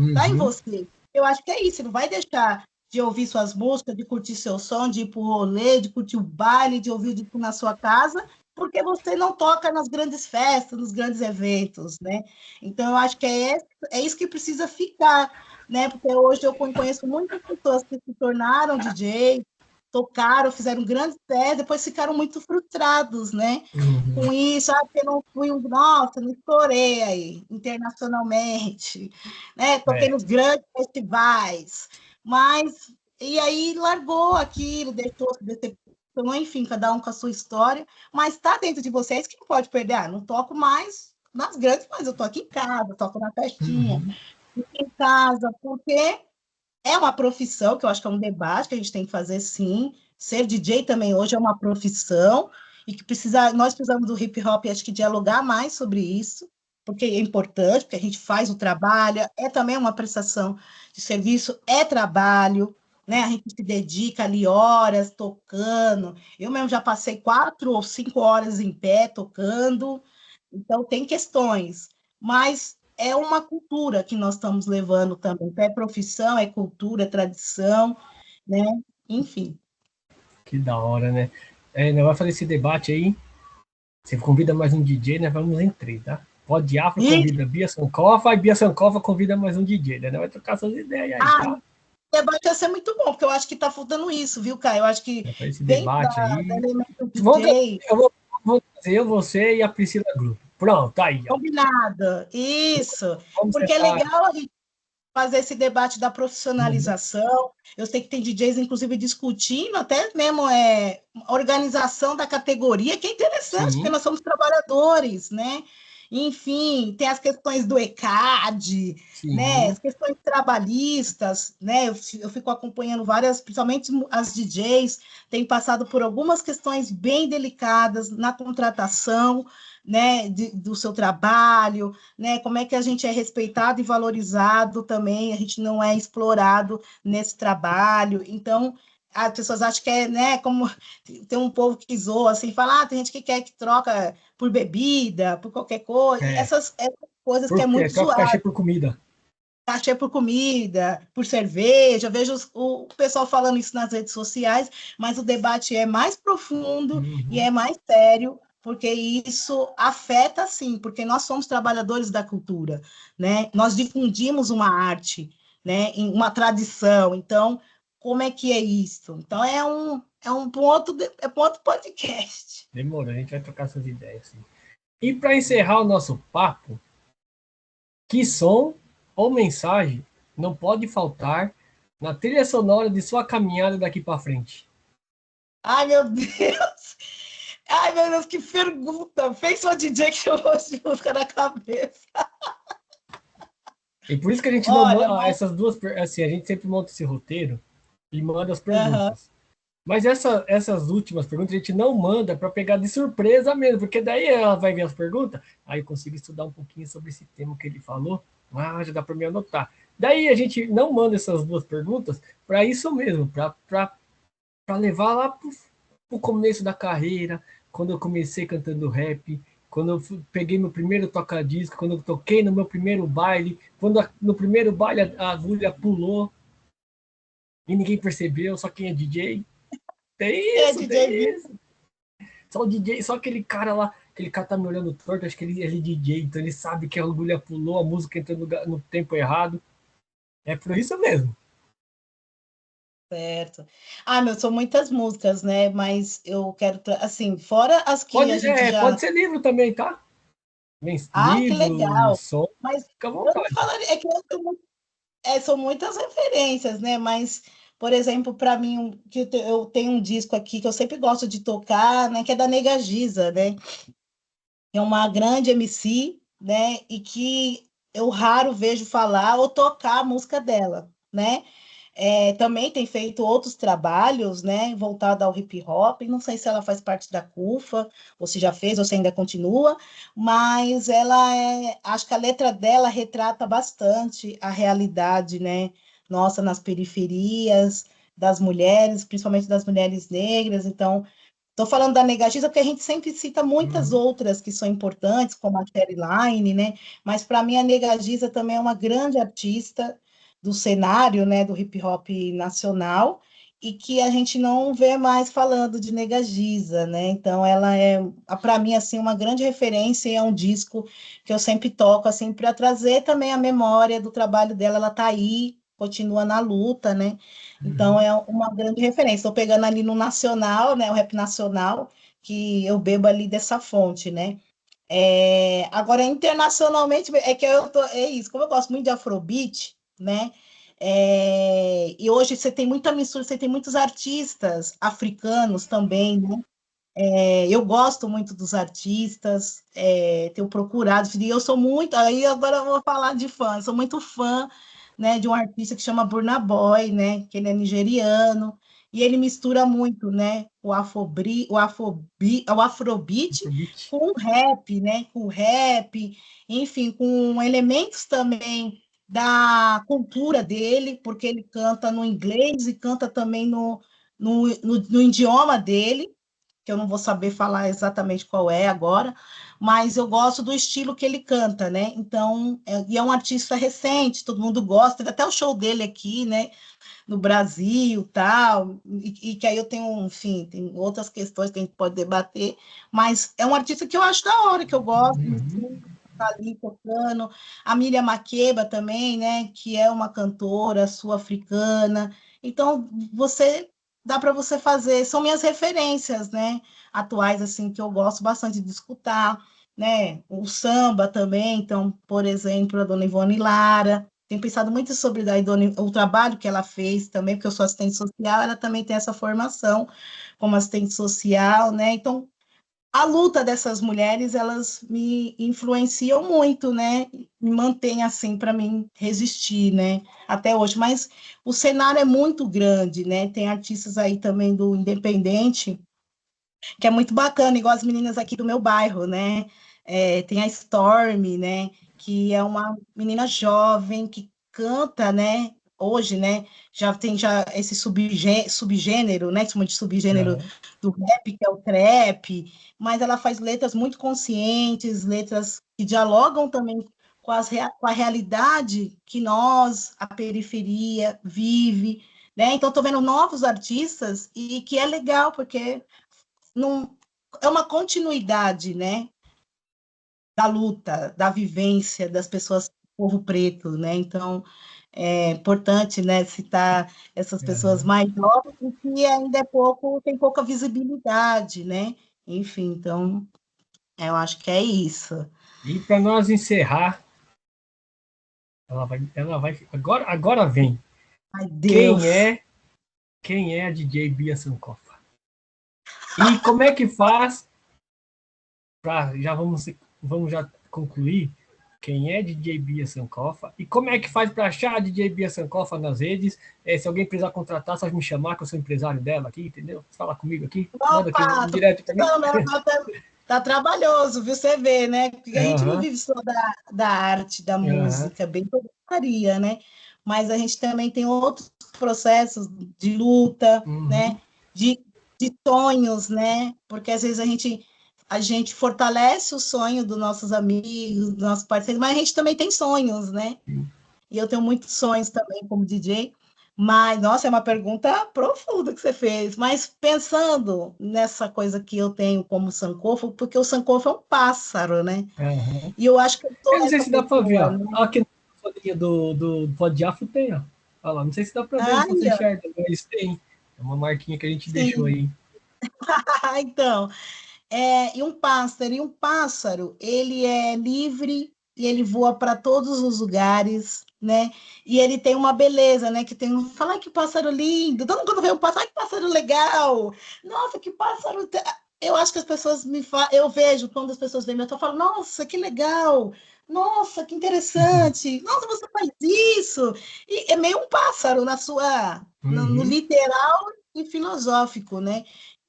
Está em Uhum. você. Eu acho que é isso, você não vai deixar de ouvir suas músicas, de curtir seu som, de ir para o rolê, de curtir o baile, de ouvir o disco na sua casa, porque você não toca nas grandes festas, nos grandes eventos, né? Então, eu acho que é isso que precisa ficar, né? Porque hoje eu conheço muitas pessoas que se tornaram DJ, tocaram, fizeram grandes festas, depois ficaram muito frustrados, né? Uhum. Com isso, porque não fui nossa, não estourei aí, internacionalmente, né? Toquei É. nos grandes festivais, mas, e aí largou aquilo, deixou, se decepcionou, enfim, cada um com a sua história, mas está dentro de vocês que não pode perder, não toco mais nas grandes, mas eu tô aqui em casa, toco na festinha, Uhum. fico em casa, porque é uma profissão, que eu acho que é um debate que a gente tem que fazer, sim. Ser DJ também hoje é uma profissão e que nós precisamos do hip hop, acho que dialogar mais sobre isso, porque é importante, porque a gente faz o trabalho, é também uma prestação de serviço, é trabalho, né? A gente se dedica ali horas tocando. Eu mesmo já passei 4 ou 5 horas em pé tocando, então tem questões, mas é uma cultura que nós estamos levando também. Então, é profissão, é cultura, é tradição, né? Enfim. Que da hora, né? É, né, vai fazer esse debate aí. Você convida mais um DJ, né? Vamos em 3, tá? Pode Afro E, convida Bia Sankofa, e Bia Sankofa convida mais um DJ, né? Vai trocar suas ideias aí, ah, tá? o debate ia ser muito bom, porque eu acho que está faltando isso, viu, Caio? Eu acho que É para esse dentro debate da aí. elemento Vamos tra- DJ, vou trazer eu, você e a Priscila Grupo. Pronto, tá aí, ó. combinado, isso, Vamos porque é sentar. legal a gente fazer esse debate da Uhum. profissionalização. Eu sei que tem DJs, inclusive, discutindo até mesmo a organização da categoria, que é interessante, porque Sim, nós somos trabalhadores, né? Enfim, tem as questões do ECAD, né? sim. As questões trabalhistas, né? Eu fico acompanhando várias, principalmente as DJs, têm passado por algumas questões bem delicadas na contratação, né? Do seu trabalho, né? Como é que a gente é respeitado e valorizado também, a gente não é explorado nesse trabalho. Então, as pessoas acham que é, né, como tem um povo que zoa assim, fala, tem gente que quer que troca por bebida, por qualquer coisa, É. essas coisas que é Por quê? muito Troca o zoado, cachê por comida. cachê por comida, por cerveja, eu vejo o pessoal falando isso nas redes sociais, mas o debate é mais profundo e Uhum. é mais sério, porque isso afeta, sim, porque nós somos trabalhadores da cultura, né? Nós difundimos uma arte, né? Uma tradição, então, como é que é isso? Então, é um ponto, é ponto podcast. Demorou, a gente vai trocar essas ideias. Sim. E para encerrar o nosso papo, que som ou mensagem não pode faltar na trilha sonora de sua caminhada daqui para frente? Ai, meu Deus! Ai, meu Deus, que pergunta! Fez sua DJ que chamou de música na cabeça. E por isso que a gente não Olha, manda essas duas, assim, a gente sempre monta esse roteiro e manda as aham, perguntas. Mas essas últimas perguntas a gente não manda para pegar de surpresa mesmo, porque daí ela vai ver as perguntas, aí eu consigo estudar um pouquinho sobre esse tema que ele falou, já dá para me anotar. Daí a gente não manda essas duas perguntas para isso mesmo, para levar lá para o começo da carreira, quando eu comecei cantando rap, quando eu peguei meu primeiro toca-disco, quando eu toquei no meu primeiro baile, quando no primeiro baile a agulha pulou e ninguém percebeu, só quem é DJ. Tem é isso, DJ tem Vitor. isso. Só o DJ, só aquele cara lá, aquele cara tá me olhando torto, acho que ele é DJ, então ele sabe que a agulha pulou, a música entrou no tempo errado. É por isso mesmo. Certo. Ah, meu, são muitas músicas, né? Mas eu quero, assim, fora as que a gente Pode já. ser livro também, tá? Vem Ah, que livro, legal! som, Mas fica à eu não vontade. falaria, é que eu tenho são muitas referências, né? Mas, por exemplo, para mim, que eu tenho um disco aqui que eu sempre gosto de tocar, né? Que é da Nega Giza, né? É uma grande MC, né? E que eu raro vejo falar ou tocar a música dela, né? Também tem feito outros trabalhos, né, voltado ao hip hop. Não sei se ela faz parte da CUFA, ou se já fez, ou se ainda continua, mas acho que a letra dela retrata bastante a realidade, né, nossa, nas periferias, das mulheres, principalmente das mulheres negras. Então, estou falando da Negativa porque a gente sempre cita muitas Uhum. outras que são importantes, como a Sherry Line, né? Mas para mim a Negagiza também é uma grande artista do cenário, né, do hip hop nacional e que a gente não vê mais falando de Negagiza, né? Então ela é, para mim, assim, uma grande referência e é um disco que eu sempre toco assim para trazer também a memória do trabalho dela. Ela está aí, continua na luta, né? Então Uhum. é uma grande referência. Estou pegando ali no nacional, né, o rap nacional, que eu bebo ali dessa fonte, né? Agora, internacionalmente, é que é isso, como eu gosto muito de Afrobeat, né? E hoje você tem muita mistura, você tem muitos artistas africanos também, né? Eu gosto muito dos artistas, tenho procurado, e eu sou muito, aí agora eu vou falar de fã, eu sou muito fã, né, de um artista que chama Burna Boy, né, que ele é nigeriano, e ele mistura muito, né, o afrobeat Afrobeat. com o rap, né, com o rap, enfim, com elementos também da cultura dele, porque ele canta no inglês e canta também no idioma dele, que eu não vou saber falar exatamente qual é agora, mas eu gosto do estilo que ele canta, né? Então, e é um artista recente, todo mundo gosta, teve até o show dele aqui, né? no Brasil, tal, e que aí eu tenho, enfim, tem outras questões que a gente pode debater, mas é um artista que eu acho da hora, que eu gosto, tá ali tocando. A Miriam Makeba também, né, que é uma cantora sul-africana. Então, dá para você fazer, são minhas referências, né, atuais, assim, que eu gosto bastante de escutar, né, o samba também, então, por exemplo, a Dona Ivone Lara, tenho pensado muito sobre o trabalho que ela fez também, porque eu sou assistente social, ela também tem essa formação como assistente social, né, então, a luta dessas mulheres, elas me influenciam muito, né, me mantém assim, para mim resistir, né, até hoje, mas o cenário é muito grande, né, tem artistas aí também do independente, que é muito bacana, igual as meninas aqui do meu bairro, né? Tem a Storm, né? Que é uma menina jovem que canta, né? Hoje, né? Já tem esse subgênero, né? Que chama de subgênero do rap, que é o trap, mas ela faz letras muito conscientes, letras que dialogam também com a realidade que nós, a periferia, vive, né? Então, estou vendo novos artistas e que é legal, porque não, é uma continuidade, né, da luta, da vivência das pessoas do povo preto, né? Então, é importante, né, citar essas pessoas mais novas que ainda tem pouca visibilidade, né? Enfim, então, eu acho que é isso. E para nós encerrar, agora vem. Ai, Quem Deus! é, quem é a DJ Bia Sankofa? E como é que faz vamos já concluir quem é DJ Bia Sankofa e como é que faz para achar a DJ Bia Sankofa nas redes. Se alguém precisar contratar, só me chamar, que eu sou empresário dela aqui, entendeu? Fala comigo aqui, manda aqui Opa, direto para mim. tá trabalhoso, viu? Você vê, né? Porque a gente não Uhum, vive só da arte, da uhum, música, bem tocaria, né? Mas a gente também tem outros processos de luta, uhum, né? De, de sonhos, né? Porque às vezes a gente fortalece o sonho dos nossos amigos, dos nossos parceiros, mas a gente também tem sonhos, né? E eu tenho muitos sonhos também como DJ, mas, nossa, é uma pergunta profunda que você fez. Mas pensando nessa coisa que eu tenho como Sankofa, porque o Sankofa é um pássaro, né? uhum. E eu acho que eu Eu sou não sei essa se dá para ver, pessoa, ó. né? Aqui na fotinha do Pod de Afro tem, ó. Olha lá, não sei se dá para ver, se você Ai, ó, enxerga, mas tem. É uma marquinha que a gente deixou sim. aí. Então, e um pássaro, ele é livre e ele voa para todos os lugares, né? E ele tem uma beleza, né? Que tem fala, que pássaro lindo. Todo mundo quando vê um pássaro, ai, que pássaro legal. Nossa, que pássaro. Eu acho que as pessoas eu vejo quando as pessoas veem meu, eu falo, nossa, que legal. Nossa, que interessante. Nossa, você faz isso. E é meio um pássaro no Uhum. literal e filosófico, né?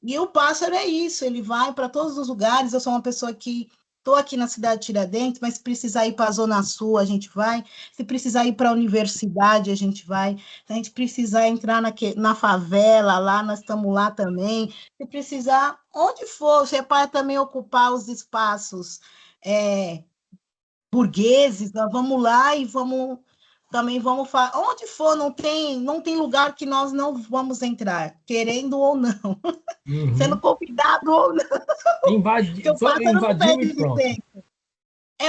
E o pássaro é isso, ele vai para todos os lugares. Eu sou uma pessoa que estou aqui na cidade de Tiradentes, mas se precisar ir para a Zona Sul, a gente vai. Se precisar ir para a universidade, a gente vai. Se a gente precisar entrar na favela, lá, nós estamos lá também. Se precisar, onde for, você pode também ocupar os espaços é, burgueses, nós vamos lá e vamos falar. Onde for, não tem lugar que nós não vamos entrar, querendo ou não, sendo Uhum. convidado ou não, porque o pássaro não Invadiu e pede pronto. licença.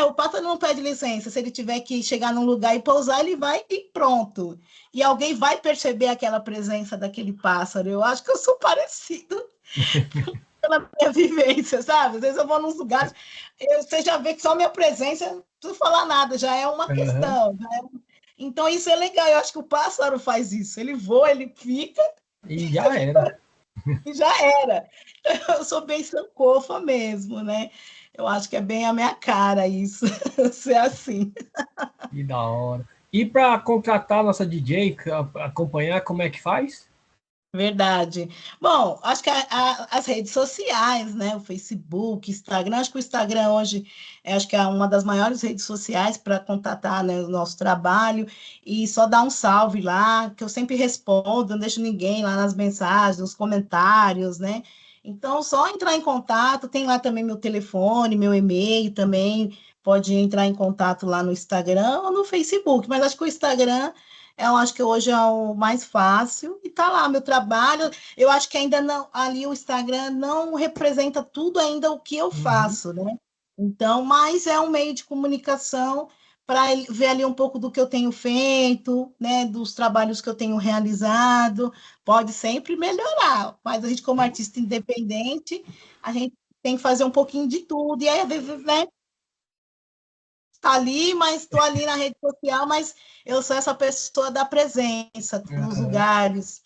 O pássaro não pede licença. Se ele tiver que chegar num lugar e pousar, ele vai e pronto. E alguém vai perceber aquela presença daquele pássaro. Eu acho que eu sou parecido pela minha vivência, sabe? Às vezes eu vou nos lugares, você já vê que só minha presença, não preciso falar nada, já é uma Uhum. questão. Então isso é legal. Eu acho que o pássaro faz isso. Ele voa, ele fica E já era. e já era. Eu sou bem sankofa mesmo, né? Eu acho que é bem a minha cara isso, ser assim. Que da hora. E para contratar a nossa DJ, acompanhar, como é que faz? Verdade. Bom, acho que as redes sociais, né? O Facebook, Instagram, acho que o Instagram hoje acho que é uma das maiores redes sociais para contatar, né, o nosso trabalho e só dar um salve lá, que eu sempre respondo, não deixo ninguém lá nas mensagens, nos comentários, né? Então, só entrar em contato, tem lá também meu telefone, meu e-mail também, pode entrar em contato lá no Instagram ou no Facebook, mas acho que o Instagram Eu acho que hoje é o mais fácil e tá lá meu trabalho. Eu acho que ainda não, ali o Instagram não representa tudo ainda o que eu Uhum. faço, né? Então, mas é um meio de comunicação para ver ali um pouco do que eu tenho feito, né? Dos trabalhos que eu tenho realizado. Pode sempre melhorar, mas a gente, como artista independente, a gente tem que fazer um pouquinho de tudo. E aí, às vezes, né? Tá ali, mas estou ali na rede social, mas eu sou essa pessoa da presença nos Aham. lugares,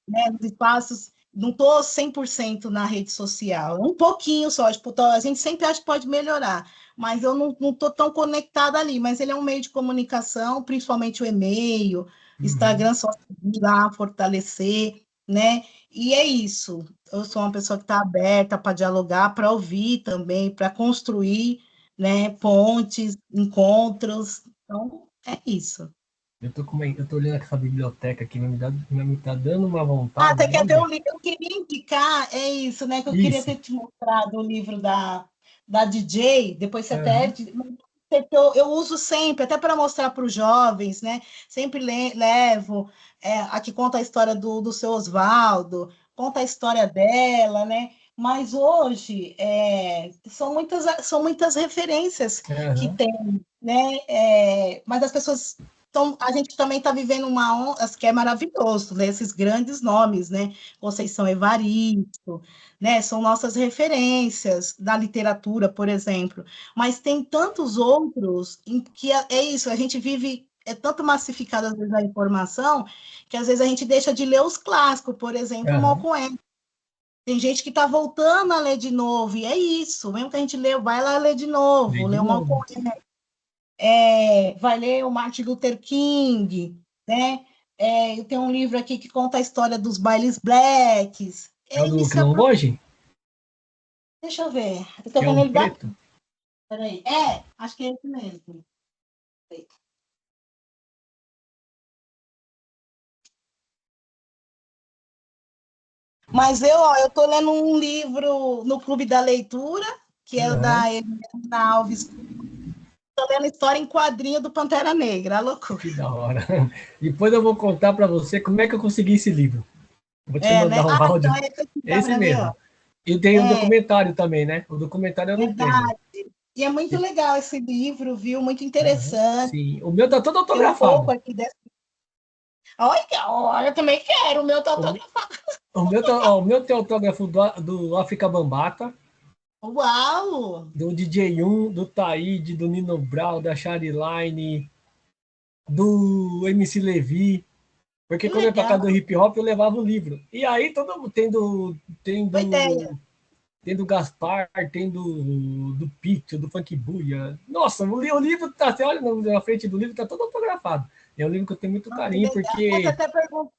né, nos espaços. Não estou 100% na rede social, um pouquinho só. Tipo, a gente sempre acha que pode melhorar, mas eu não estou tão conectada ali. Mas ele é um meio de comunicação, principalmente o e-mail, Uhum. Instagram, só seguir lá, fortalecer, né? E é isso. Eu sou uma pessoa que está aberta para dialogar, para ouvir também, para construir, né, pontes, encontros. Então, é isso. Eu tô olhando essa biblioteca aqui, me tá dando uma Ah, vontade, você quer ver o olha. livro? Eu queria indicar, é isso, né? Que eu queria Isso. ter te mostrado o livro da DJ, depois você até. Aham. Eu uso sempre, até para mostrar para os jovens, né? Sempre levo, a que conta a história do seu Oswaldo, conta a história dela, né? Mas hoje são muitas referências que Aham. tem, né? Mas as pessoas. Então, a gente também está vivendo uma onda que é maravilhoso, né? Esses grandes nomes, né? Conceição Evaristo, né? São nossas referências da literatura, por exemplo. Mas tem tantos outros em que é isso, a gente vive, é tanto massificado às vezes a informação, que às vezes a gente deixa de ler os clássicos, por exemplo, Aham. Malcolm X. Tem gente que está voltando a ler de novo, e é isso, mesmo que a gente lê, vai lá ler de Lê novo, de ler o novo. Malcolm X, vai ler o Martin Luther King, né? Eu tenho um livro aqui que conta a história dos bailes blacks. É o do Isso é. Quilomboge? Deixa eu ver. Eu estou Que é vendo um ele daqui. preto? Peraí. Acho que é esse mesmo. Mas eu estou lendo um livro no Clube da Leitura, que é o Aham. da Helena Alves. Estou lendo história em quadrinho do Pantera Negra, a loucura. Que da hora. Depois eu vou contar para você como é que eu consegui esse livro. Vou te Né? mandar um Então áudio. é esse aqui, dá Esse para ver, mesmo. ó. E tem o É documentário também, né? O documentário eu não tenho. verdade. E é muito legal esse livro, viu? Muito Aham. interessante. Sim. O meu tá todo Tem um autografado. pouco aqui dessa. Olha, eu também quero, o meu tá O, todo. me- o meu tem autógrafo do África Bambata, Uau! do DJ1, do Taíde, do Nino Brown, da Shariline, do MC Levi. Porque Que quando eu ia pra casa legal, do hip hop, eu levava o livro. E aí todo mundo tem boa ideia. tem do Gaspar, tem do Pito, do Funk Buia. Nossa, o livro tá, você olha na frente do livro, tá todo autografado. É um livro que eu tenho muito Nossa, que carinho, legal. Você porque. até perguntou.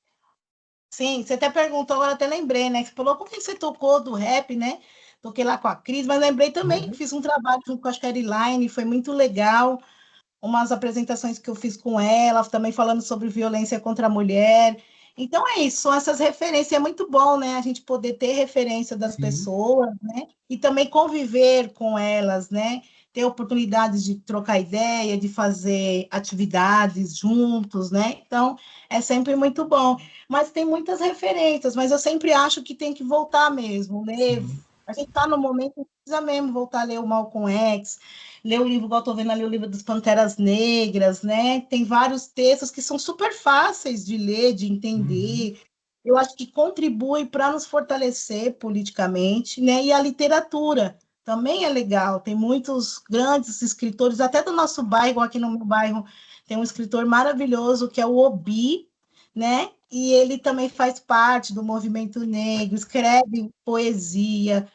Sim, você até perguntou, agora até lembrei, né? Você falou como que você tocou do rap, né? Toquei lá com a Cris, mas lembrei também que Uhum, fiz um trabalho junto com a Caroline, foi muito legal. Umas apresentações que eu fiz com ela, também falando sobre violência contra a mulher. Então é isso, são essas referências. É muito bom, né? A gente poder ter referência das sim, pessoas, né? E também conviver com elas, né? Ter oportunidades de trocar ideia, de fazer atividades juntos, né? Então é sempre muito bom. Mas tem muitas referências, mas eu sempre acho que tem que voltar mesmo, ler. sim. A gente está no momento que precisa mesmo voltar a ler o Malcolm X, ler o livro, igual estou vendo ali, o livro dos Panteras Negras, né? Tem vários textos que são super fáceis de ler, de Uhum, entender. Eu acho que contribui para nos fortalecer politicamente, né? E a literatura também é legal. Tem muitos grandes escritores, até do nosso bairro, aqui no meu bairro, tem um escritor maravilhoso que é o Obi, né? E ele também faz parte do movimento negro, escreve poesia,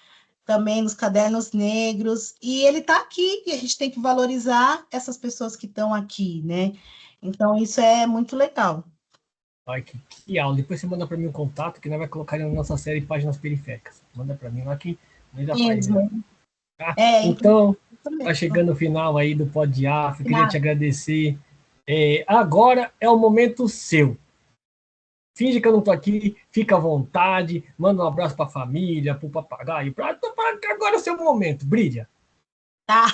também nos cadernos negros, e ele está aqui, e a gente tem que valorizar essas pessoas que estão aqui, né? Então, isso é muito legal. ai, que aula. Depois você manda para mim o contato, que nós vai colocar na nossa série Páginas Periféricas. Manda para mim lá que nós já faz melhor. Mesmo. Tá? Inclusive, Então, isso tá mesmo. chegando o final aí do Pod Afro. Queria te Nada. agradecer. Agora é o momento seu. Finge que eu não tô aqui, fica à vontade, manda um abraço pra família, pro papagaio. Agora é o seu momento, brilha. Tá?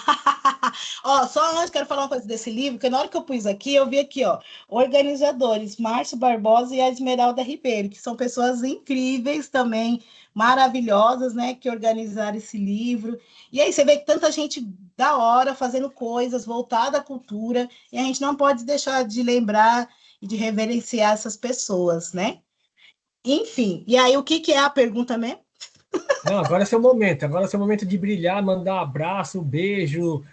Ó, só antes quero falar uma coisa desse livro, porque na hora que eu pus aqui, eu vi aqui, ó, organizadores, Márcio Barbosa e a Esmeralda Ribeiro, que são pessoas incríveis também, maravilhosas, né, que organizaram esse livro. E aí você vê que tanta gente da hora fazendo coisas voltadas à cultura, e a gente não pode deixar de lembrar e de reverenciar essas pessoas, né? Enfim, e aí o que que é a pergunta mesmo? Não, agora é seu momento de brilhar, mandar um abraço, um beijo.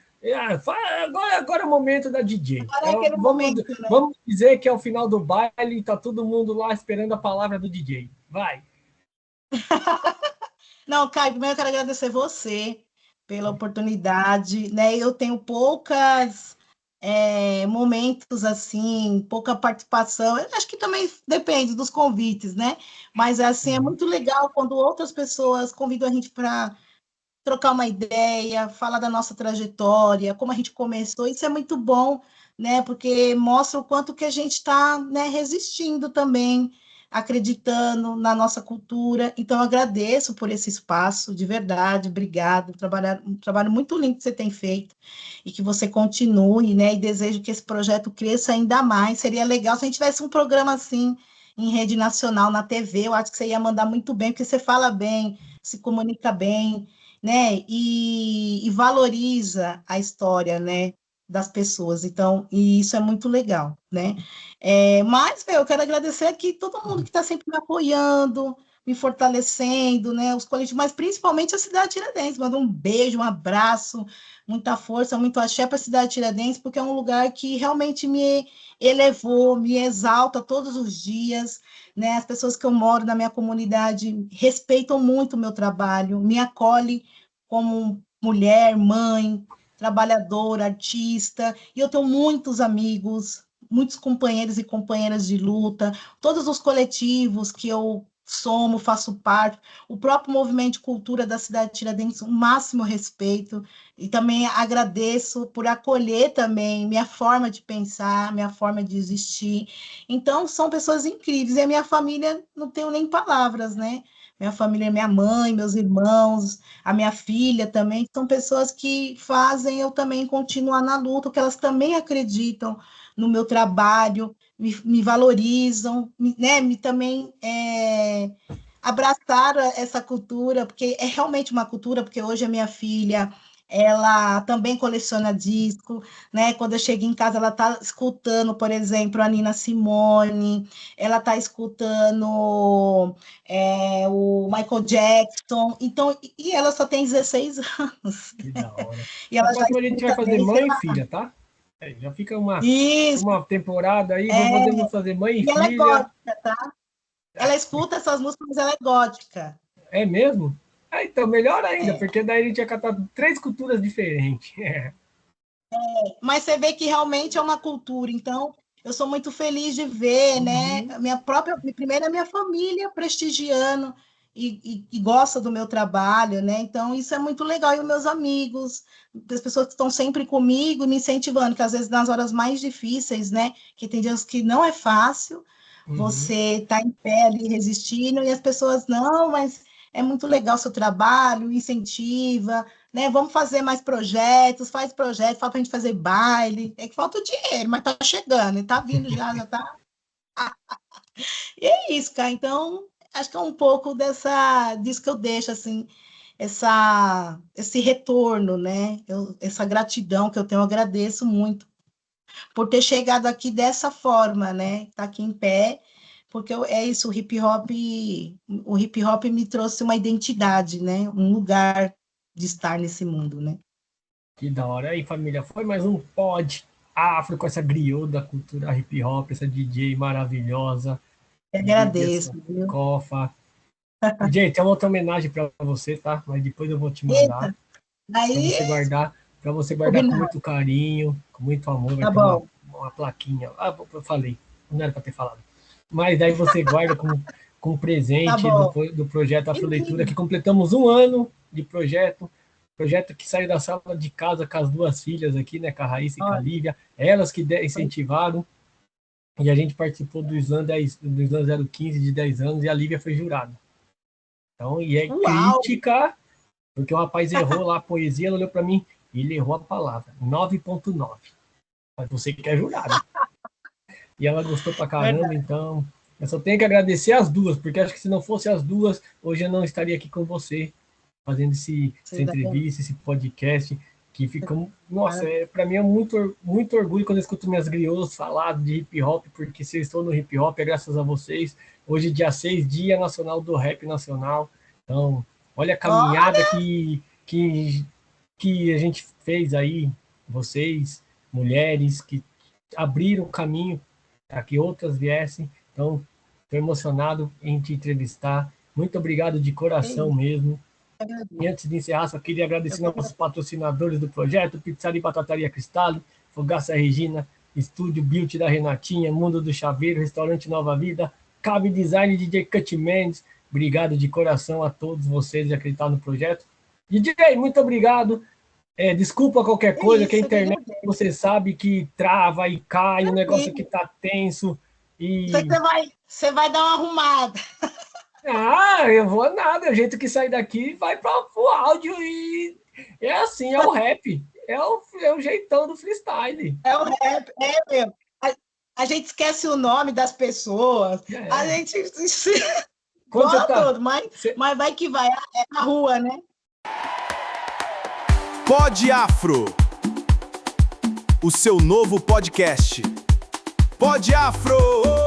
Agora é o momento da DJ. Agora é aquele momento, né? Vamos dizer que é o final do baile, tá todo mundo lá esperando a palavra do DJ. Vai. Não, Caio, primeiro eu quero agradecer você pela oportunidade, né? Eu tenho poucas momentos assim, pouca participação. Eu acho que também depende dos convites, né? Mas assim, é Uhum. muito legal quando outras pessoas convidam a gente para trocar uma ideia, falar da nossa trajetória, como a gente começou. Isso é muito bom, né? Porque mostra o quanto que a gente está, né, resistindo também, acreditando na nossa cultura. Então, eu agradeço por esse espaço, de verdade, obrigado. Um trabalho muito lindo que você tem feito e que você continue, né? E desejo que esse projeto cresça ainda mais. Seria legal se a gente tivesse um programa assim em rede nacional, na TV. Eu acho que você ia mandar muito bem, porque você fala bem, se comunica bem, né? E valoriza a história, né? Das pessoas. Então, e isso é muito legal, né? Mas, eu quero agradecer aqui todo mundo que está sempre me apoiando, me fortalecendo, né? Os coletivos, mas principalmente a cidade Tiradentes. Manda um beijo, um abraço, muita força, muito axé para a cidade Tiradentes, porque é um lugar que realmente me elevou, me exalta todos os dias, né? As pessoas que eu moro na minha comunidade respeitam muito o meu trabalho, me acolhem como mulher, mãe, trabalhadora, artista, e eu tenho muitos amigos, muitos companheiros e companheiras de luta, todos os coletivos que eu somo, faço parte, o próprio movimento de cultura da cidade de Tiradentes, o máximo respeito, e também agradeço por acolher também minha forma de pensar, minha forma de existir. Então, são pessoas incríveis, e a minha família, não tenho nem palavras, né? Minha família, minha mãe, meus irmãos, a minha filha também, são pessoas que fazem eu também continuar na luta, que elas também acreditam no meu trabalho, me valorizam, né, me também abraçaram essa cultura, porque é realmente uma cultura, porque hoje a minha filha, ela também coleciona disco, né? Quando eu chego em casa, ela está escutando, por exemplo, a Nina Simone, ela está escutando o Michael Jackson, então, e ela só tem 16 anos, Que da hora. e A ela já próxima a gente vai escuta fazer desde, sei mãe e lá, filha, tá? Já fica isso, uma temporada aí, é, podemos fazer mãe e e ela é filha. gótica, tá? Ela escuta essas músicas, mas ela é gótica. É mesmo? Então, melhor ainda, É. porque daí a gente ia catar três culturas diferentes. Mas você vê que realmente é uma cultura. Então, eu sou muito feliz de ver, né? Uhum. A minha própria, primeiro a minha família prestigiando e gosta do meu trabalho, né? Então, isso é muito legal. E os meus amigos, as pessoas que estão sempre comigo, me incentivando, que às vezes nas horas mais difíceis, né? Que tem dias que não é fácil, Uhum. você tá em pé ali resistindo, e as pessoas, não, mas é muito legal o seu trabalho, incentiva, né? Vamos fazer mais projetos, faz projeto, fala para a gente fazer baile. É que falta o dinheiro, mas tá chegando, tá vindo já, já tá. E é isso, cara. Então, acho que é um pouco disso que eu deixo, assim, esse retorno, né? Essa gratidão que eu tenho, eu agradeço muito por ter chegado aqui dessa forma, né? Tá aqui em pé, porque é isso, o hip hop me trouxe uma identidade, né? Um lugar de estar nesse mundo, né? Que da hora. Aí, família, foi mais um pod afro com essa griot da cultura hip hop, essa DJ maravilhosa, Eu DJ agradeço, viu? Cofa. DJ, tem uma outra homenagem para você, tá? Mas depois eu vou te mandar Eita, aí, para você guardar com combinado, muito carinho, com muito amor. Vai tá ter bom. uma plaquinha. Ah, eu falei, não era para ter falado. Mas daí você guarda com Tá presente bom. do projeto Que Afroleitura, lindo. que completamos um ano de projeto que saiu da sala de casa com as duas filhas aqui, né, com a Raíssa e com a Olha, Lívia, elas que incentivaram, e a gente participou do Slam 015 de 10 anos, e a Lívia foi jurada. Então, e é uau, crítica, porque o rapaz errou lá a poesia, ela olhou para mim, E ele errou a palavra, 9.9. Mas você que é jurada. E ela gostou pra caramba, então eu só tenho que agradecer as duas, porque acho que se não fosse as duas, hoje eu não estaria aqui com você, fazendo essa entrevista, esse podcast, que ficou... Nossa, para mim é muito orgulho quando eu escuto minhas griots falar de hip hop, porque se eu estou no hip hop é graças a vocês. Hoje, dia 6, Dia Nacional do Rap Nacional. Então, olha a caminhada que a gente fez aí, vocês, mulheres, que abriram o caminho para que outras viessem. Então, estou emocionado em te entrevistar. Muito obrigado de coração mesmo. E antes de encerrar, só queria agradecer nossos patrocinadores do projeto, Pizzaria e Batataria Cristal, Fogaça Regina, Estúdio Beauty da Renatinha, Mundo do Chaveiro, Restaurante Nova Vida, Cabe Design, DJ Cut Mendes. Obrigado de coração a todos vocês de acreditar no projeto. DJ, muito obrigado. Desculpa qualquer coisa, que a internet, você sabe que trava e cai, o negócio aqui tá tenso. E... Você vai dar uma arrumada. Ah, eu vou nada, o jeito que sair daqui vai para o áudio e é assim, é o rap, é o jeitão do freestyle. É o rap, mesmo. A gente esquece o nome das pessoas, a gente todo, mas vai que vai, é na rua, né? Pod Afro, o seu novo podcast. Pod Afro!